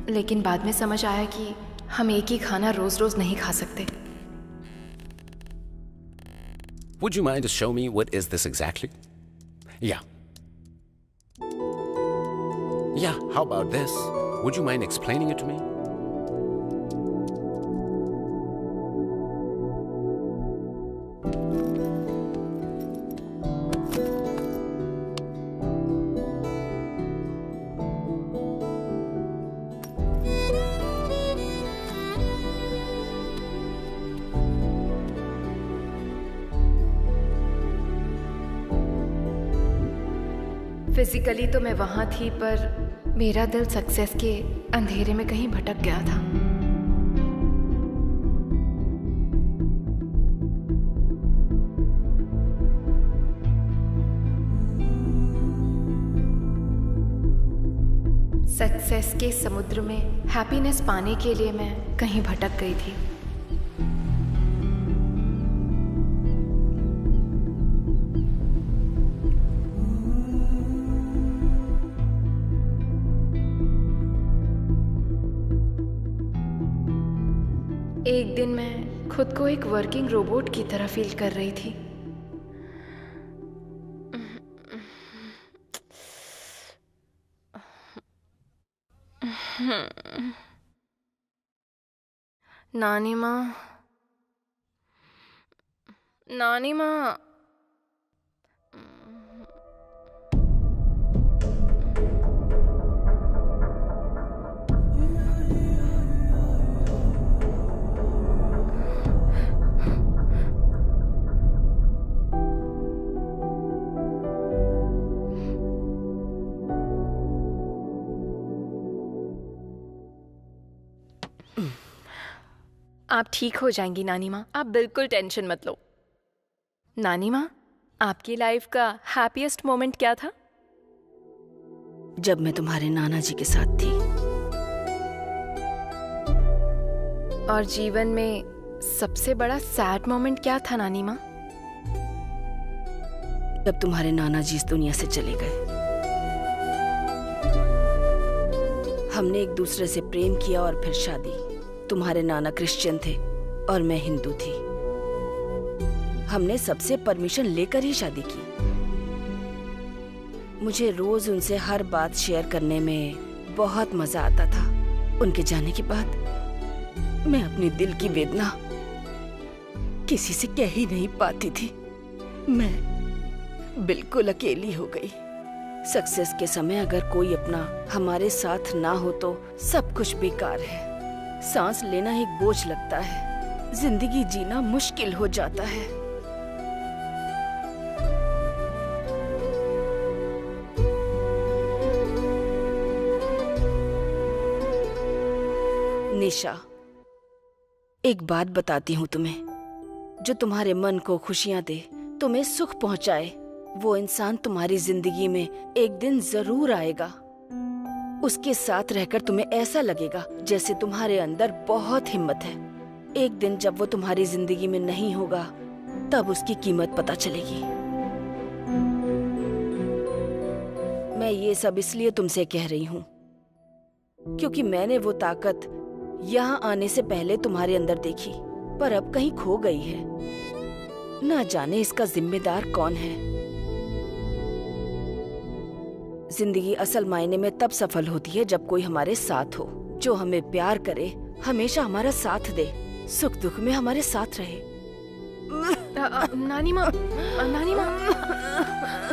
S5: लेकिन बाद में समझ आया कि हम एक ही खाना रोज रोज नहीं खा सकते।
S11: Would you mind to show me what is this exactly? Yeah. Yeah, how about this? Would you mind explaining it to me?
S5: Physically तो मैं वहां थी, पर मेरा दिल सक्सेस के अंधेरे में कहीं भटक गया था। सक्सेस के समुद्र में हैप्पीनेस पाने के लिए मैं कहीं भटक गई थी। एक दिन मैं खुद को एक वर्किंग रोबोट की तरह फील कर रही थी। नानी माँ, नानी माँ, आप ठीक हो जाएंगी नानी माँ, आप बिल्कुल टेंशन मत लो। नानी माँ, आपकी लाइफ का हैप्पीएस्ट मोमेंट क्या था?
S2: जब मैं तुम्हारे नाना जी के साथ थी।
S5: और जीवन में सबसे बड़ा सैड मोमेंट क्या था नानी माँ?
S2: जब तुम्हारे नाना जी इस दुनिया से चले गए। हमने एक दूसरे से प्रेम किया और फिर शादी। तुम्हारे नाना क्रिश्चियन थे और मैं हिंदू थी। हमने सबसे परमिशन लेकर ही शादी की। मुझे रोज उनसे हर बात शेयर करने में बहुत मजा आता था। उनके जाने के बाद मैं अपनी दिल की वेदना किसी से कह ही नहीं पाती थी। मैं बिल्कुल अकेली हो गई। सक्सेस के समय अगर कोई अपना हमारे साथ ना हो तो सब कुछ बेकार है। सांस लेना एक बोझ लगता है। जिंदगी जीना मुश्किल हो जाता है। निशा, एक बात बताती हूँ तुम्हें, जो तुम्हारे मन को खुशियाँ दे, तुम्हें सुख पहुँचाए, वो इंसान तुम्हारी जिंदगी में एक दिन जरूर आएगा। उसके साथ रहकर तुम्हें ऐसा लगेगा जैसे तुम्हारे अंदर बहुत हिम्मत है। एक दिन जब वो तुम्हारी जिंदगी में नहीं होगा, तब उसकी कीमत पता चलेगी। मैं ये सब इसलिए तुमसे कह रही हूँ क्योंकि मैंने वो ताकत यहाँ आने से पहले तुम्हारे अंदर देखी, पर अब कहीं खो गई है। ना जाने इसका जिम्मेदार कौन है। जिंदगी असल मायने में तब सफल होती है जब कोई हमारे साथ हो, जो हमें प्यार करे, हमेशा हमारा साथ दे, सुख दुख में हमारे साथ रहे।
S5: नानी माँ, नानी माँ,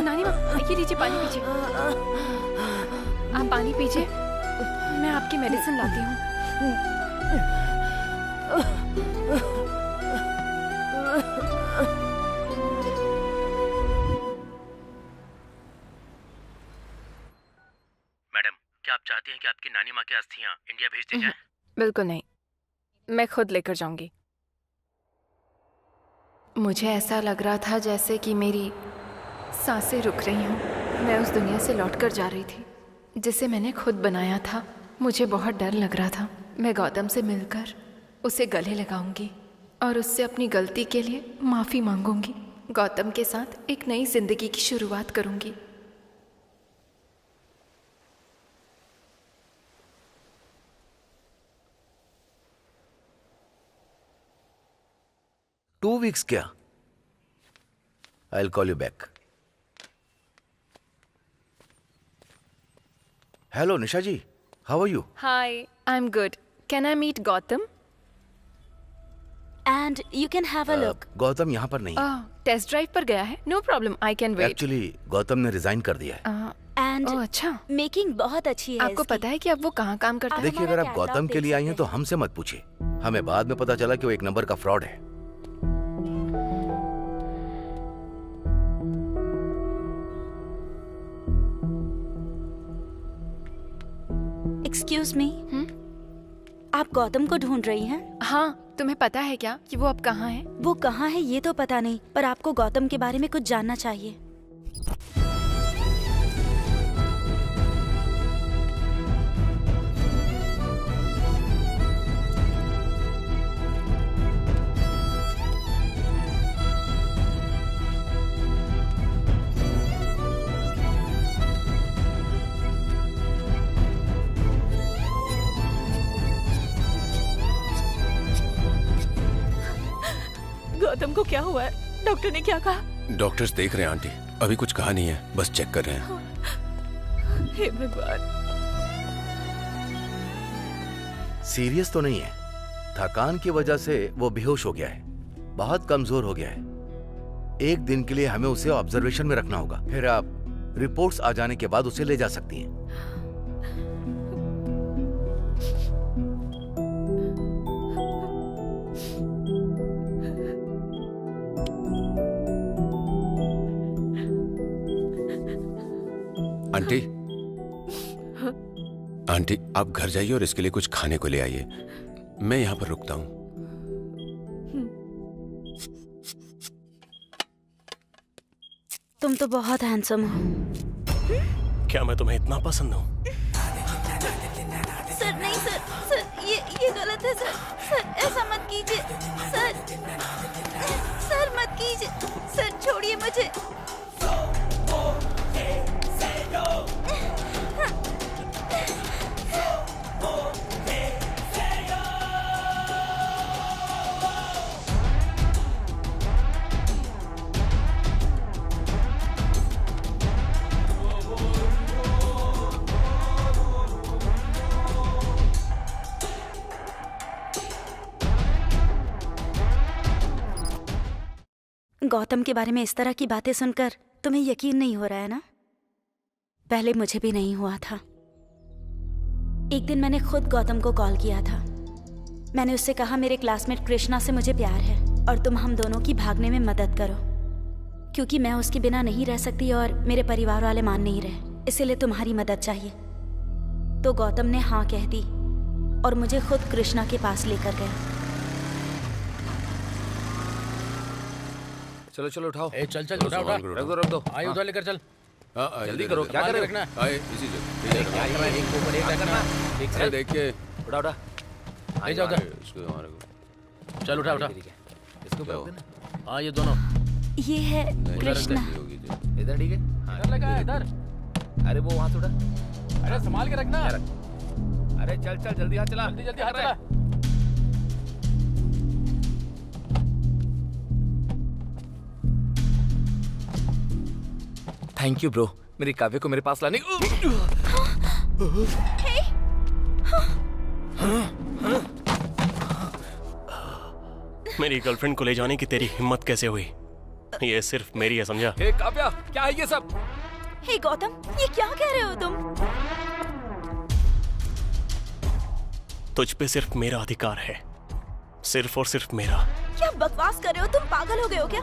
S5: नानी माँ, ये लीजिए पानी पीजिए। आप पानी पीजिए, मैं आपकी मेडिसिन लाती हूँ।
S8: मैडम, क्या आप चाहती हैं कि आपकी नानी माँ की अस्थियाँ इंडिया भेज दी जाएं?
S5: बिल्कुल नहीं, मैं खुद लेकर जाऊंगी। मुझे ऐसा लग रहा था जैसे कि मेरी सांसें रुक रही हूँ। मैं उस दुनिया से लौटकर जा रही थी जिसे मैंने खुद बनाया था। मुझे बहुत डर लग रहा था। मैं गौतम से मिलकर उसे गले लगाऊंगी और उससे अपनी गलती के लिए माफ़ी मांगूंगी। गौतम के साथ एक नई जिंदगी की शुरुआत करूंगी।
S7: टू वीक्स क्या? I'll call you back. Hello, Nisha ji. How are you?
S5: Hi, I'm good. Can I meet Gautam?
S10: And you can have a look.
S7: Gautam यहाँ पर नहीं है।
S5: टेस्ट ड्राइव पर गया है। No problem, I can wait.
S7: Actually, Gautam ने resign कर दिया है।
S10: And
S5: अच्छा।
S10: मेकिंग बहुत अच्छी है।
S5: आपको पता है कि अब वो कहाँ काम करता है?
S7: देखिए, अगर आप गौतम के लिए आई हैं तो हमसे मत पूछिए। हमें बाद में पता चला कि वो एक नंबर का फ्रॉड है।
S10: एक्सक्यूज मी, आप गौतम को ढूंढ रही हैं?
S5: हाँ, तुम्हें पता है क्या कि वो अब कहाँ है?
S10: वो कहाँ है ये तो पता नहीं, पर आपको गौतम के बारे में कुछ जानना चाहिए।
S4: गौतम को क्या हुआ है? डॉक्टर ने क्या कहा?
S6: डॉक्टर्स देख रहे हैं आंटी, अभी कुछ कहा नहीं है, बस चेक कर रहे हैं।
S4: हे भगवान।
S7: सीरियस तो नहीं है, थकान की वजह से वो बेहोश हो गया है, बहुत कमजोर हो गया है। एक दिन के लिए हमें उसे ऑब्जर्वेशन में रखना होगा, फिर आप रिपोर्ट्स आ जाने के बाद उसे ले जा सकती हैं।
S6: आंटी, आंटी आप घर जाइए और इसके लिए कुछ खाने को ले आइए, मैं यहाँ पर रुकता हूँ।
S10: तुम तो बहुत हैंडसम हो।
S1: क्या मैं तुम्हें इतना पसंद हूँ?
S10: सर नहीं सर, सर ये गलत है सर। सर ऐसा मत कीजिए सर। सर मत कीजिए सर, छोड़िए मुझे। गौतम के बारे में इस तरह की बातें सुनकर तुम्हें यकीन नहीं हो रहा है ना? पहले मुझे भी नहीं हुआ था। एक दिन मैंने खुद गौतम को कॉल किया था। मैंने उससे कहा मेरे क्लासमेट कृष्णा से मुझे प्यार है और तुम हम दोनों की भागने में मदद करो, क्योंकि मैं उसके बिना नहीं रह सकती और मेरे परिवार वाले मान नहीं रहे, इसीलिए तुम्हारी मदद चाहिए। तो गौतम ने हाँ कह दी और मुझे खुद कृष्णा के पास लेकर गया।
S9: चलो चलो उठाओ।
S8: ए चल चल उठा उठा।
S9: रख दो।
S8: आई उधर लेकर चल।
S9: जल्दी करो, क्या कर रहे हो?
S8: रखना।
S6: आए इसी से
S9: क्या कर रहा है? एक के ऊपर एक रखना। एक
S6: अरे
S9: से
S6: देख के
S9: उठा उठा।
S8: ले जाओ उधर।
S6: इसको हमारे को
S8: चल उठा उठा।
S9: ठीक है, इसके ऊपर रख देना।
S8: हाँ ये दोनों।
S10: ये है कृष्णा।
S6: होगी थी।
S9: इधर ठीक है। हाँ,
S8: इधर लगा है, इधर।
S9: अरे वो वहाँ से उठा।
S8: अरे संभाल के रखना।
S9: अरे चल चल जल्दी हाथ चला।
S8: जल्दी जल्दी हाथ चला।
S9: थैंक यू ब्रो, मेरी काव्य को मेरे पास लाने।
S1: मेरी गर्लफ्रेंड को ले जाने की तेरी हिम्मत कैसे हुई? ये सिर्फ मेरी है, समझा?
S9: हे काव्या, क्या है ये सब?
S10: हे गौतम, ये क्या कह रहे हो तुम?
S1: तुझ पे सिर्फ मेरा अधिकार है, सिर्फ और सिर्फ मेरा।
S10: क्या बकवास कर रहे हो तुम? पागल हो गए हो क्या?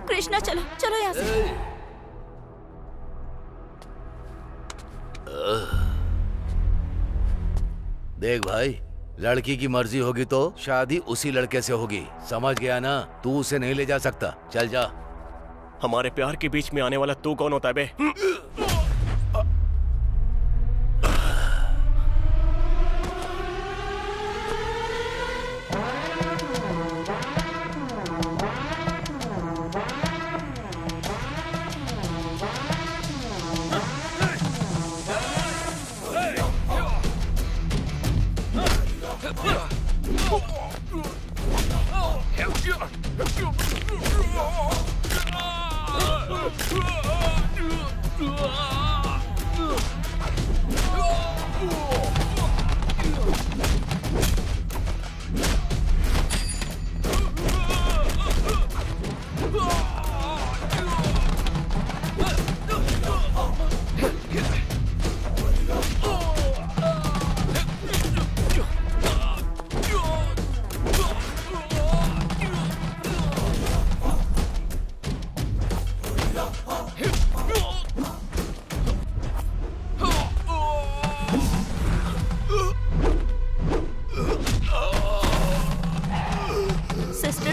S10: कृष्णा चलो चलो यहाँ से।
S7: देख भाई, लड़की की मर्जी होगी तो शादी उसी लड़के से होगी, समझ गया ना? तू उसे नहीं ले जा सकता, चल जा।
S1: हमारे प्यार के बीच में आने वाला तू कौन होता है बे?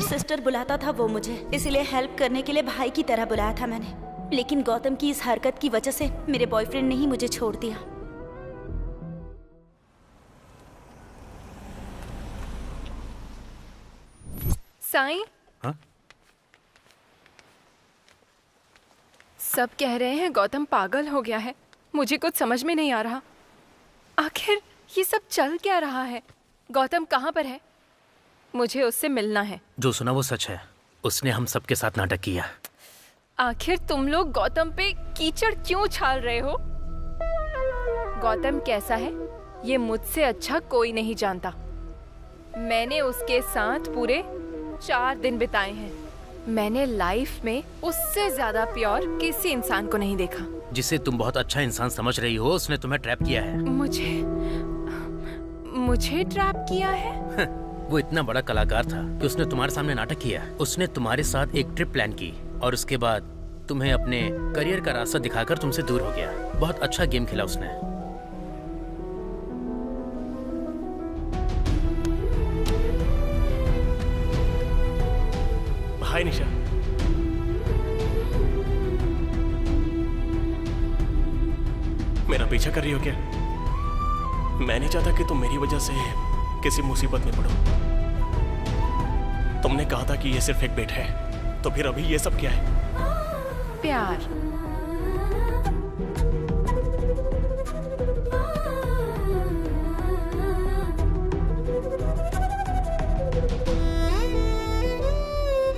S10: सिस्टर बुलाता था वो मुझे, इसलिए हेल्प करने के लिए भाई की तरह बुलाया था मैंने। लेकिन गौतम की इस हरकत की वजह से मेरे बॉयफ्रेंड ने ही मुझे छोड़ दिया।
S5: साईं,
S8: हाँ?
S5: सब कह रहे हैं गौतम पागल हो गया है। मुझे कुछ समझ में नहीं आ रहा। आखिर ये सब चल क्या रहा है? गौतम कहाँ पर है? मुझे उससे मिलना है।
S8: जो सुना वो सच है, उसने हम सबके साथ नाटक किया।
S5: आखिर तुम लोग गौतम पे कीचड़ क्यों उछाल रहे हो? गौतम कैसा है ये मुझसे अच्छा कोई नहीं जानता। मैंने उसके साथ पूरे 4 दिन बिताए हैं। मैंने लाइफ में उससे ज्यादा प्योर किसी इंसान को नहीं देखा।
S8: जिसे तुम बहुत अच्छा इंसान समझ रही हो, उसने तुम्हें ट्रैप किया है।
S5: मुझे ट्रैप किया है?
S8: वो इतना बड़ा कलाकार था कि उसने तुम्हारे सामने नाटक किया। उसने तुम्हारे साथ एक ट्रिप प्लान की और उसके बाद तुम्हें अपने करियर का रास्ता दिखाकर तुमसे दूर हो गया। बहुत अच्छा गेम खेला उसने।
S1: हाय निशा, मेरा पीछा कर रही हो क्या? मैं नहीं चाहता कि तुम मेरी वजह से किसी मुसीबत में पड़ो। तुमने कहा था कि ये सिर्फ एक बेट है, तो फिर अभी ये सब क्या है?
S5: प्यार।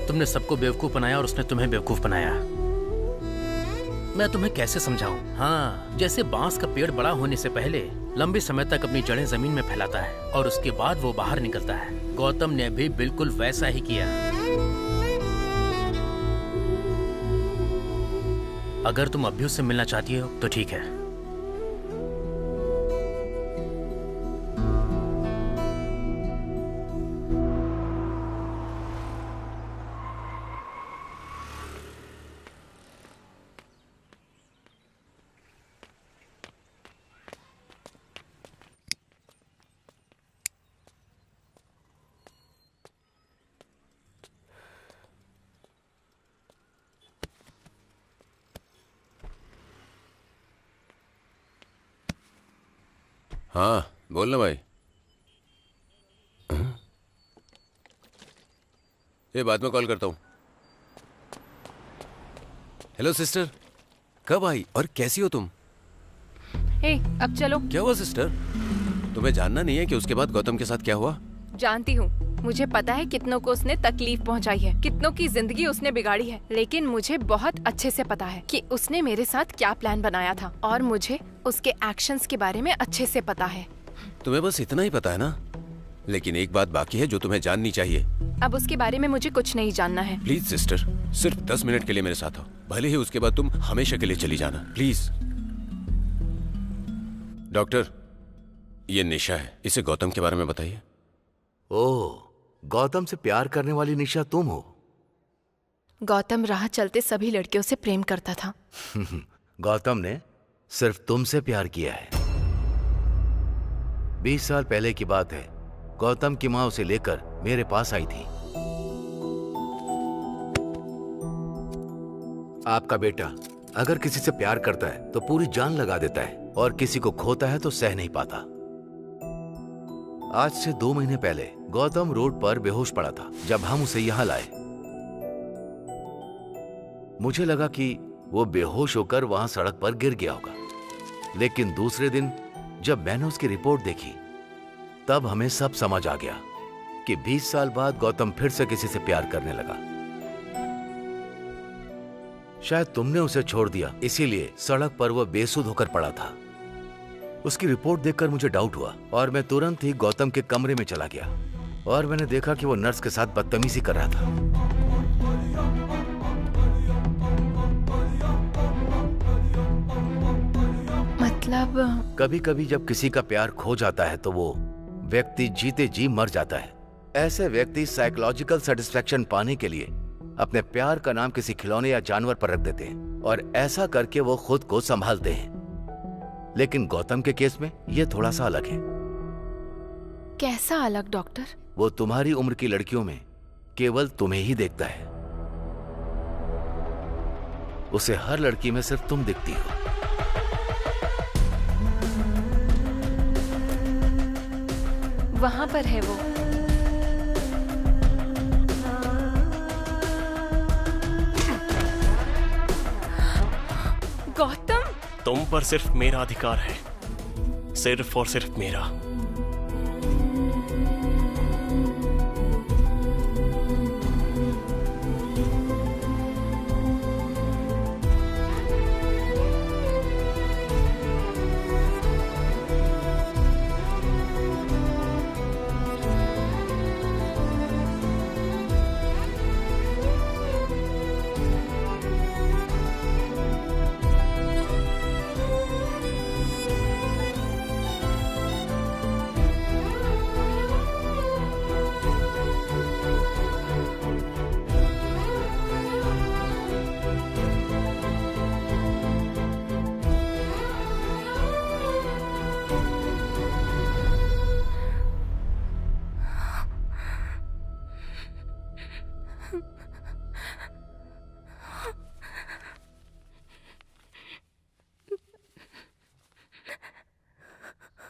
S8: तुमने सबको बेवकूफ बनाया और उसने तुम्हें बेवकूफ बनाया। मैं तुम्हें कैसे समझाऊं? हाँ, जैसे बांस का पेड़ बड़ा होने से पहले लंबे समय तक अपनी जड़ें जमीन में फैलाता है और उसके बाद वो बाहर निकलता है। गौतम ने भी बिल्कुल वैसा ही किया। अगर तुम अभी उससे मिलना चाहती हो तो ठीक है।
S6: हाँ बोल ना भाई। हाँ? ये बाद में कॉल करता हूँ। हेलो सिस्टर, कब आई और कैसी हो तुम?
S5: अब चलो।
S6: क्या हुआ सिस्टर? तुम्हें जानना नहीं है कि उसके बाद गौतम के साथ क्या हुआ?
S5: जानती हूँ, मुझे पता है कितनों को उसने तकलीफ पहुँचाई है, कितनों की जिंदगी उसने बिगाड़ी है, लेकिन मुझे बहुत अच्छे से पता है कि उसने मेरे साथ क्या प्लान बनाया था और मुझे उसके एक्शंस के बारे में अच्छे से पता है।
S6: तुम्हें बस इतना ही पता है ना? लेकिन एक बात बाकी है जो तुम्हें जाननी चाहिए।
S5: अब उसके बारे में मुझे कुछ नहीं जानना है।
S6: प्लीज सिस्टर, सिर्फ 10 मिनट के लिए मेरे साथ आओ, भले ही उसके बाद तुम हमेशा के लिए चली जाना, प्लीज। डॉक्टर, ये निशा है, इसे गौतम के बारे में बताइए।
S7: ओह, गौतम से प्यार करने वाली निशा तुम हो?
S5: गौतम राह चलते सभी लड़कियों से प्रेम करता था।
S7: गौतम ने सिर्फ तुमसे प्यार किया है। 20 साल पहले की बात है, गौतम की मां उसे लेकर मेरे पास आई थी। आपका बेटा अगर किसी से प्यार करता है तो पूरी जान लगा देता है और किसी को खोता है तो सह नहीं पाता। आज से 2 महीने पहले गौतम रोड पर बेहोश पड़ा था जब हम उसे यहां लाए। मुझे लगा कि वो बेहोश होकर वहां सड़क पर गिर गया होगा, लेकिन दूसरे दिन जब मैंने उसकी रिपोर्ट देखी तब हमें सब समझ आ गया कि 20 साल बाद गौतम फिर से किसी से प्यार करने लगा। शायद तुमने उसे छोड़ दिया, इसीलिए सड़क पर वो बेसुध होकर पड़ा था। उसकी रिपोर्ट देखकर मुझे डाउट हुआ और मैं तुरंत ही गौतम के कमरे में चला गया और मैंने देखा कि वो नर्स के साथ बदतमीजी कर रहा था।
S5: मतलब
S7: कभी कभी जब किसी का प्यार खो जाता है तो वो व्यक्ति जीते जी मर जाता है। ऐसे व्यक्ति साइकोलॉजिकल सेटिस्फेक्शन पाने के लिए अपने प्यार का नाम किसी खिलौने या जानवर पर रख देते हैं और ऐसा करके वो खुद को संभालते हैं। लेकिन गौतम के केस में ये थोड़ा सा अलग है।
S5: कैसा अलग डॉक्टर?
S7: वो तुम्हारी उम्र की लड़कियों में केवल तुम्हें ही देखता है। उसे हर लड़की में सिर्फ तुम दिखती हो।
S5: वहां पर है वो। गौतम,
S1: तुम पर सिर्फ मेरा अधिकार है, सिर्फ और सिर्फ मेरा।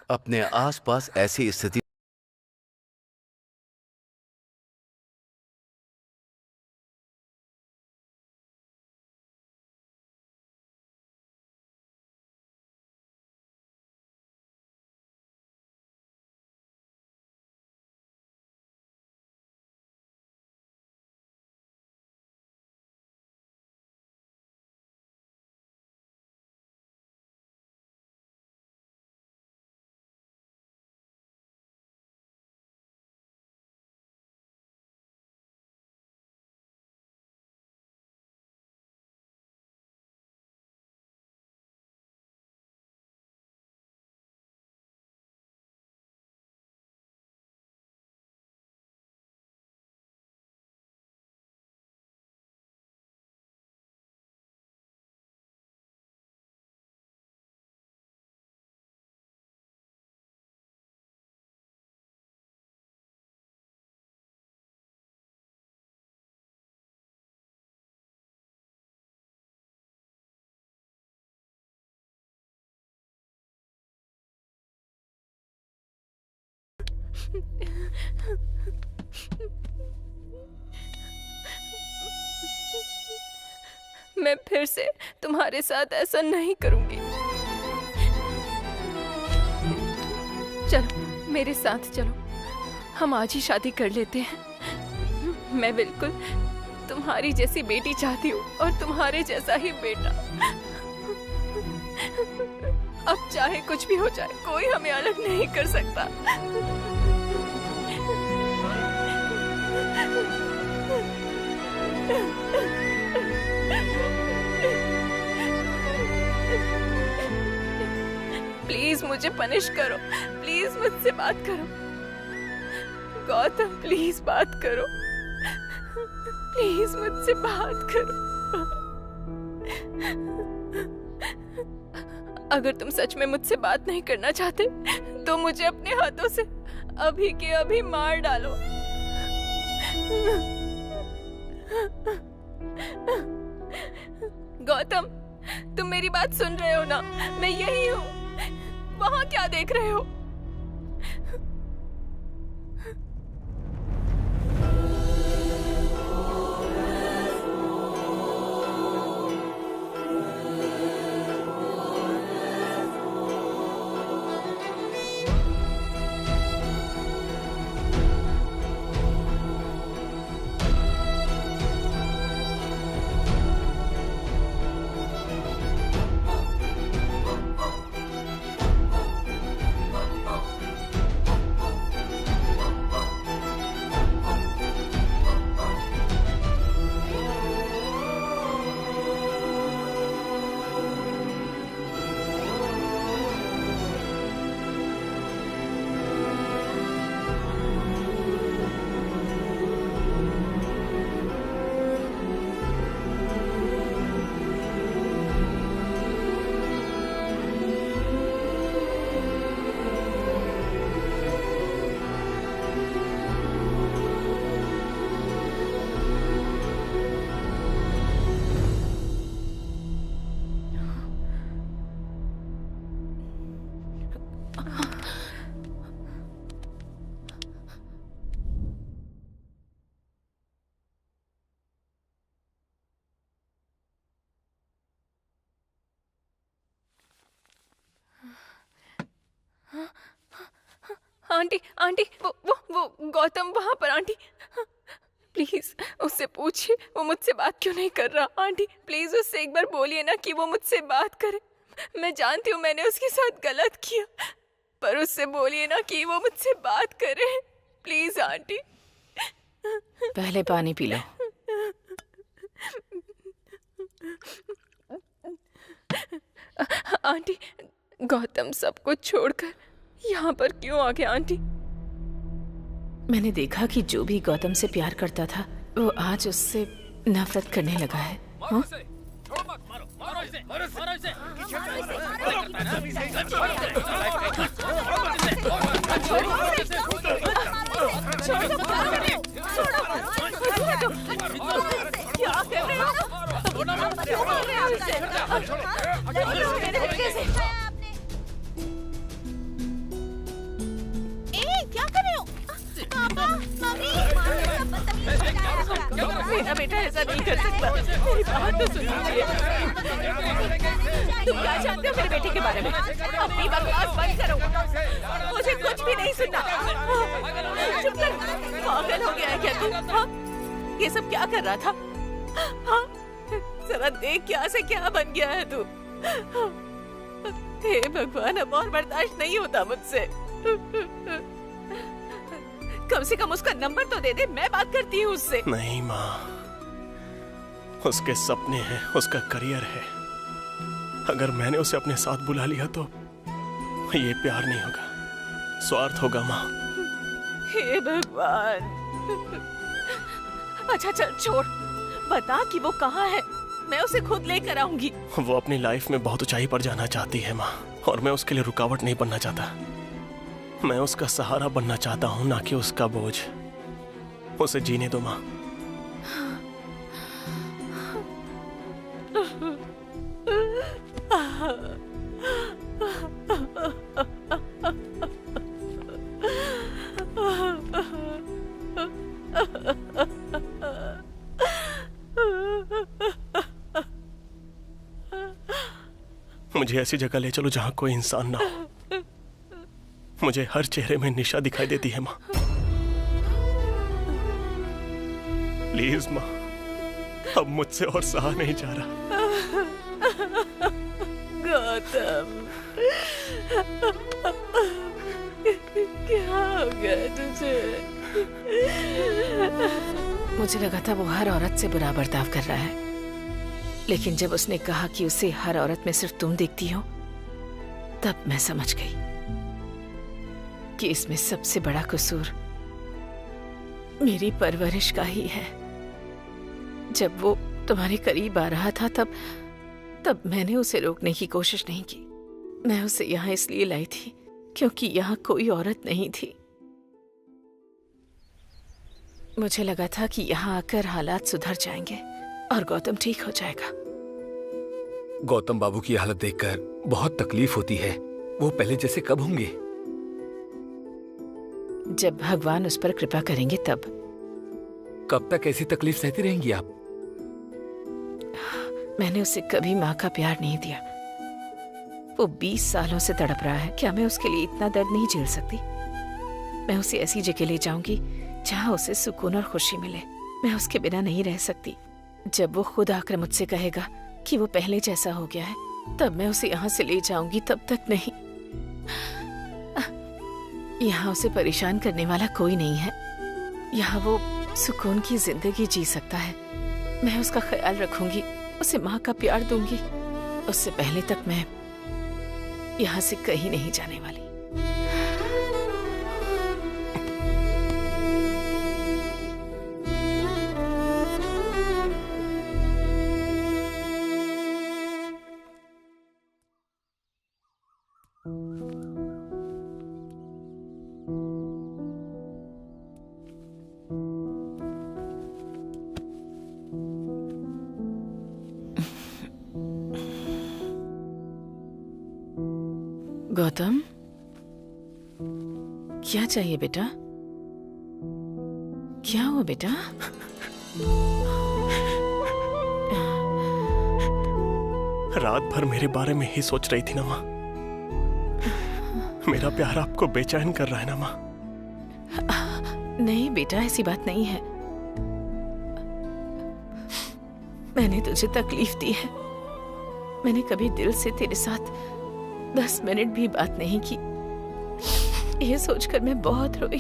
S7: अपने आसपास ऐसी स्थिति
S5: मैं फिर से तुम्हारे साथ ऐसा नहीं करूंगी। चलो मेरे साथ चलो, हम आज ही शादी कर लेते हैं। मैं बिल्कुल तुम्हारी जैसी बेटी चाहती हूँ और तुम्हारे जैसा ही बेटा। अब चाहे कुछ भी हो जाए, कोई हमें अलग नहीं कर सकता। प्लीज मुझे पनिश करो, प्लीज मुझसे बात करो। गौतम प्लीज बात करो, प्लीज मुझसे बात करो। अगर तुम सच में मुझसे बात नहीं करना चाहते तो मुझे अपने हाथों से अभी के अभी मार डालो। गौतम, तुम मेरी बात सुन रहे हो ना? मैं यही हूँ। वहां क्या देख रहे हो? आंटी, आंटी, वो गौतम वहां पर। आंटी प्लीज उससे पूछिए वो मुझसे बात क्यों नहीं कर रहा। आंटी प्लीज उससे एक बार बोलिए ना कि वो मुझसे बात करे। मैं जानती हूँ मैंने उसके साथ गलत किया, पर उससे बोलिए ना कि वो मुझसे बात करे। Please aunty.
S4: पहले पानी पी लो।
S5: आंटी, गौतम सब कुछ छोड़कर यहाँ पर क्यों आ गया? आंटी,
S4: मैंने देखा कि जो भी गौतम से प्यार करता था वो आज उससे नफरत करने लगा है। हाँ?
S5: क्या कर रहे हो?
S4: क्या कर रहे हो? मेरा बेटा ऐसा नहीं कर सकता। मेरी बात तो सुनिए। तुम क्या जानते हो मेरे बेटे के बारे में? अपनी बकवास बंद करो, मुझे कुछ भी नहीं सुनना। चुप कर। पागल हो गया है क्या तू? हाँ? ये सब क्या कर रहा था? हाँ? जरा देख क्या से क्या बन गया है तू। हे भगवान, अब और बर्दाश्त नहीं होता मुझसे। कम से कम उसका नंबर तो दे दे, मैं बात करती हूँ उससे।
S1: नहीं माँ, उसके सपने हैं, उसका करियर है। अगर मैंने उसे अपने साथ बुला लिया तो ये प्यार नहीं होगा, स्वार्थ होगा माँ।
S4: हे भगवान। अच्छा चल छोड़, बता कि वो कहाँ है, मैं उसे खुद लेकर आऊंगी।
S1: वो अपनी लाइफ में बहुत ऊंचाई पर जाना चाहती है माँ, और मैं उसके लिए रुकावट नहीं बनना चाहता। मैं उसका सहारा बनना चाहता हूँ, ना कि उसका बोझ। उसे जीने दो माँ। मुझे ऐसी जगह ले चलो जहां कोई इंसान ना हो। मुझे हर चेहरे में निशा दिखाई देती है माँ। प्लीज माँ, अब मुझसे और सहा नहीं जा रहा।
S4: गौतम, क्या हो गया तुझे? मुझे लगा था वो हर औरत से बुरा बर्ताव कर रहा है, लेकिन जब उसने कहा कि उसे हर औरत में सिर्फ तुम दिखती हो, तब मैं समझ गई कि इसमें सबसे बड़ा कसूर मेरी परवरिश का ही है। जब वो तुम्हारे करीब आ रहा था तब मैंने उसे रोकने की कोशिश नहीं की। मैं उसे यहाँ इसलिए लाई थी क्योंकि यहाँ कोई औरत नहीं थी। मुझे लगा था कि यहाँ आकर हालात सुधर जाएंगे और गौतम ठीक हो जाएगा।
S9: गौतम बाबू की हालत देखकर बहुत तकलीफ होती है। वो पहले जैसे कब होंगे?
S4: जब भगवान उस पर कृपा करेंगे तब।
S9: कब तक ऐसी तकलीफ सहती रहेंगी आप?
S4: मैंने उसे कभी माँ का प्यार नहीं दिया। वो 20 सालों से तड़प रहा है। क्या मैं उसके लिए इतना दर्द नहीं झेल सकती? मैं उसे ऐसी जगह ले जाऊंगी जहाँ उसे सुकून और खुशी मिले। मैं उसके बिना नहीं रह सकती। जब वो खुद आकर मुझसे कहेगा कि वो पहले जैसा हो गया है, तब मैं उसे यहाँ से ले जाऊंगी। तब तक नहीं। यहाँ उसे परेशान करने वाला कोई नहीं है। यहाँ वो सुकून की जिंदगी जी सकता है। मैं उसका ख्याल रखूंगी, उसे माँ का प्यार दूंगी। उससे पहले तक मैं यहाँ से कहीं नहीं जाने वाली। गौतम, क्या चाहिए बेटा? क्या हुआ बेटा?
S1: रात भर मेरे बारे में ही सोच रही थी ना माँ। मेरा प्यार आपको बेचैन कर रहा है ना माँ?
S4: नहीं बेटा, ऐसी बात नहीं है। मैंने तुझे तकलीफ दी है। मैंने कभी दिल से तेरे साथ 10 मिनट भी बात नहीं की। ये सोचकर मैं बहुत रोई।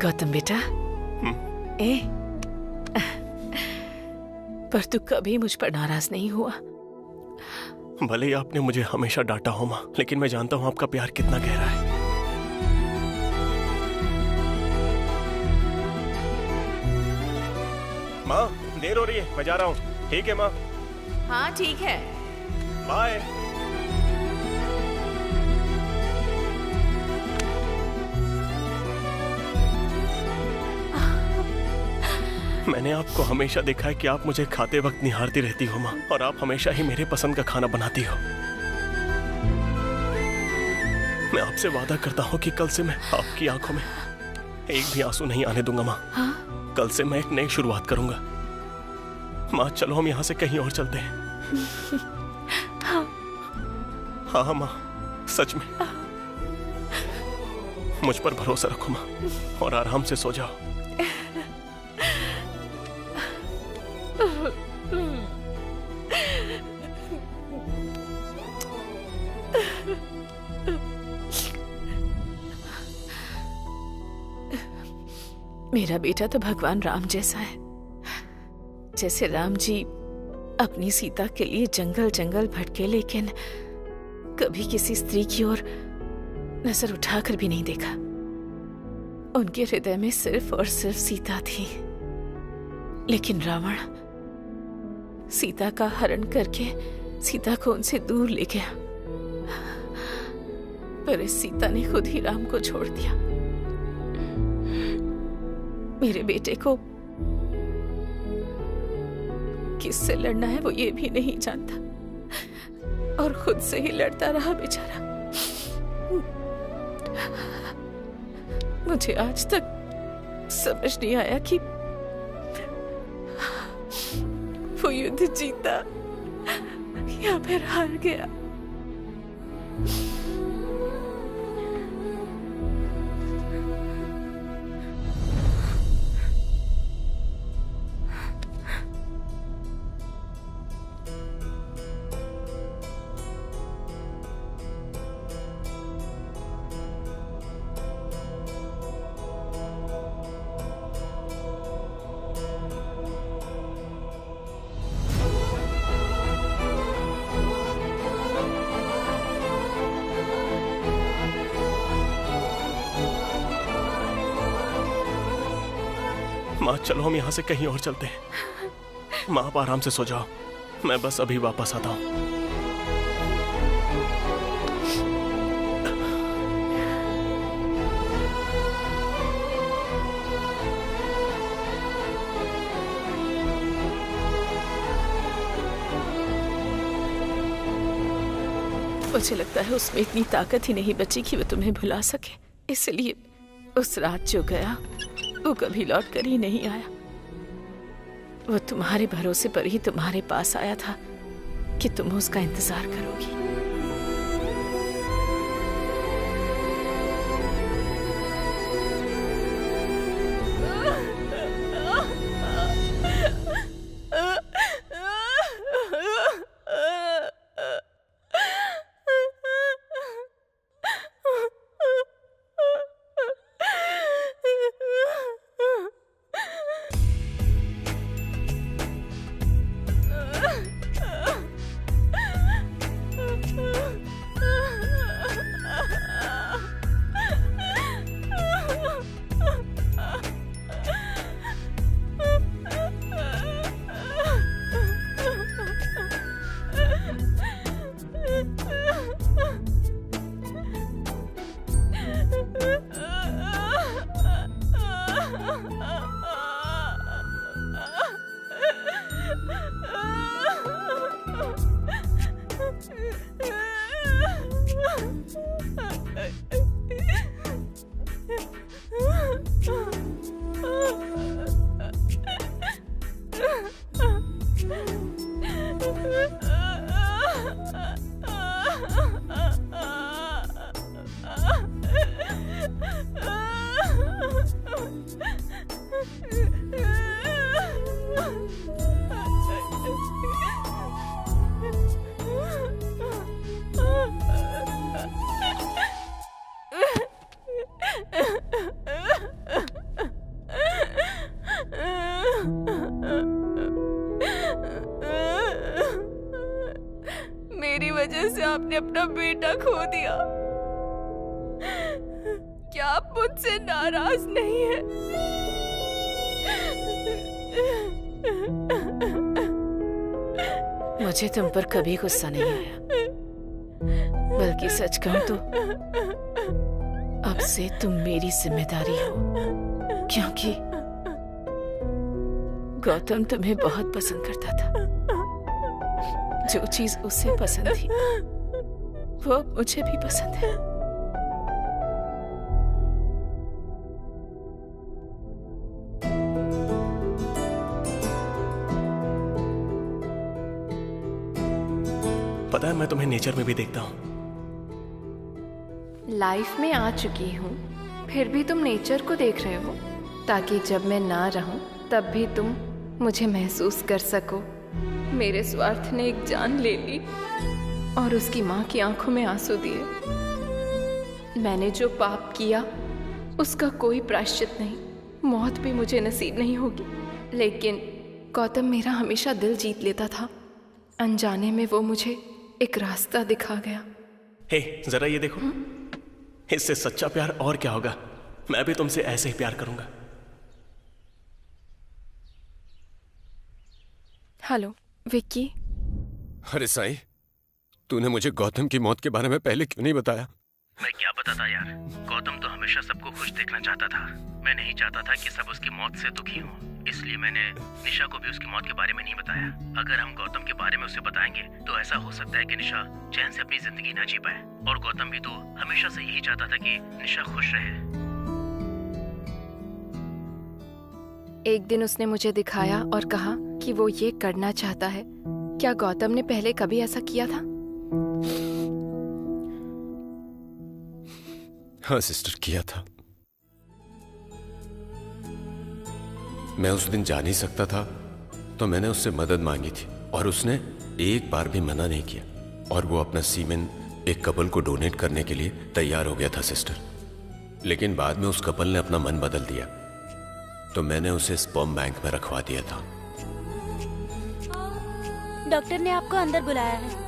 S4: गौतम बेटा, पर तू कभी मुझ पर नाराज नहीं हुआ।
S1: भले ही आपने मुझे हमेशा डांटा हो माँ, लेकिन मैं जानता हूँ आपका प्यार कितना गहरा है। माँ, देर हो रही है, मैं जा रहा हूँ। ठीक है माँ?
S4: हाँ ठीक है,
S1: बाय। मैंने आपको हमेशा देखा है कि आप मुझे खाते वक्त निहारती रहती हो माँ, और आप हमेशा ही मेरे पसंद का खाना बनाती हो। मैं आपसे वादा करता हूँ कि कल से मैं आपकी आंखों में एक भी आंसू नहीं आने दूंगा माँ।
S4: हाँ?
S1: कल से मैं एक नई शुरुआत करूंगा। माँ चलो हम यहाँ से कहीं और चलते हैं। हाँ माँ, सच में। मुझ पर भरोसा रखो माँ और आराम से सो जाओ।
S4: मेरा बेटा तो भगवान राम जैसा है। जैसे राम जी अपनी सीता के लिए जंगल जंगल भटके, लेकिन कभी किसी स्त्री की ओर नजर उठाकर भी नहीं देखा। उनके हृदय में सिर्फ और सिर्फ सीता थी। लेकिन रावण सीता का हरण करके सीता को उनसे दूर ले गया। पर इस सीता ने खुद ही राम को छोड़ दिया। मेरे बेटे को किससे लड़ना है वो ये भी नहीं जानता और खुद से ही लड़ता रहा बेचारा। मुझे आज तक समझ नहीं आया कि वो युद्ध जीता या फिर हार गया।
S1: माँ चलो हम यहाँ से कहीं और चलते हैं। माँ आप आराम से सो जाओ, मैं बस अभी वापस आता हूँ।
S4: मुझे लगता है उसमें इतनी ताकत ही नहीं बची कि वो तुम्हें भुला सके, इसलिए उस रात जो गया वो कभी लौट कर ही नहीं आया। वो तुम्हारे भरोसे पर ही तुम्हारे पास आया था कि तुम उसका इंतजार करोगी।
S5: मेरी वजह से आपने अपना बेटा खो दिया। क्या आप मुझसे नाराज नहीं है?
S4: मुझे तुम पर कभी गुस्सा नहीं आया, बल्कि सच कहूं तो अब से तुम मेरी जिम्मेदारी हो, क्योंकि गौतम तुम्हें बहुत पसंद करता था। जो चीज उसे पसंद थी वो अब मुझे भी पसंद है।
S1: पता है मैं तुम्हें नेचर में भी देखता हूँ।
S5: लाइफ में आ चुकी हूँ, फिर भी तुम नेचर को देख रहे हो, ताकि जब मैं ना रहूं तब भी तुम मुझे महसूस कर सको। मेरे स्वार्थ ने एक जान ले ली और उसकी माँ की आंखों में आंसू दिए। मैंने जो पाप किया उसका कोई प्रायश्चित नहीं, मौत भी मुझे नसीब नहीं होगी। लेकिन गौतम मेरा हमेशा दिल जीत लेता था। अनजाने में वो मुझे एक रास्ता दिखा गया।
S1: हे जरा ये देखो, इससे सच्चा प्यार और क्या होगा। मैं भी तुमसे ऐसे ही प्यार करूंगा।
S5: हेलो विक्की।
S6: अरे साई, तूने मुझे गौतम की मौत के बारे में पहले क्यों नहीं बताया?
S8: मैं क्या बताता यार, गौतम तो हमेशा सबको खुश देखना चाहता था। मैं नहीं चाहता था कि सब उसकी मौत से दुखी हों, इसलिए मैंने निशा को भी उसकी मौत के बारे में नहीं बताया। अगर हम गौतम के बारे में उसे बताएंगे तो ऐसा हो सकता है कि निशा चैन से अपनी जिंदगी ना जी पाए, और गौतम भी तो हमेशा से यही चाहता था कि निशा खुश रहे।
S5: एक दिन उसने मुझे दिखाया और कहा कि वो ये करना चाहता है, क्या गौतम ने पहले कभी ऐसा किया था?
S6: हाँ सिस्टर, किया था। मैं उस दिन जा नहीं सकता था तो मैंने उससे मदद मांगी थी और उसने एक बार भी मना नहीं किया और वो अपना सीमेन एक कपल को डोनेट करने के लिए तैयार हो गया था सिस्टर। लेकिन बाद में उस कपल ने अपना मन बदल दिया तो मैंने उसे स्पर्म बैंक में रखवा दिया था।
S10: डॉक्टर ने आपको अंदर बुलाया है।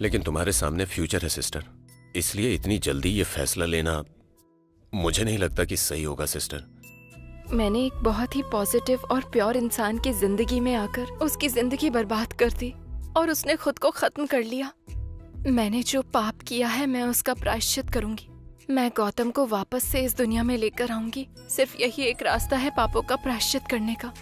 S6: लेकिन तुम्हारे सामने फ्यूचर है सिस्टर, इसलिए इतनी जल्दी ये फैसला लेना मुझे नहीं लगता कि सही होगा सिस्टर।
S5: मैंने एक बहुत ही पॉजिटिव और प्योर इंसान की जिंदगी में आकर उसकी जिंदगी बर्बाद कर दी और उसने खुद को खत्म कर लिया। मैंने जो पाप किया है मैं उसका प्रायश्चित करूंगी। मैं गौतम को वापस से इस दुनिया में लेकर आऊंगी। सिर्फ यही एक रास्ता है पापों का प्रायश्चित करने का।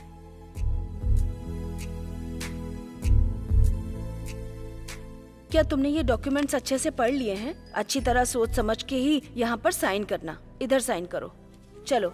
S2: क्या तुमने ये डॉक्यूमेंट्स अच्छे से पढ़ लिए हैं? अच्छी तरह सोच समझ के ही यहाँ पर साइन करना। इधर साइन करो। चलो।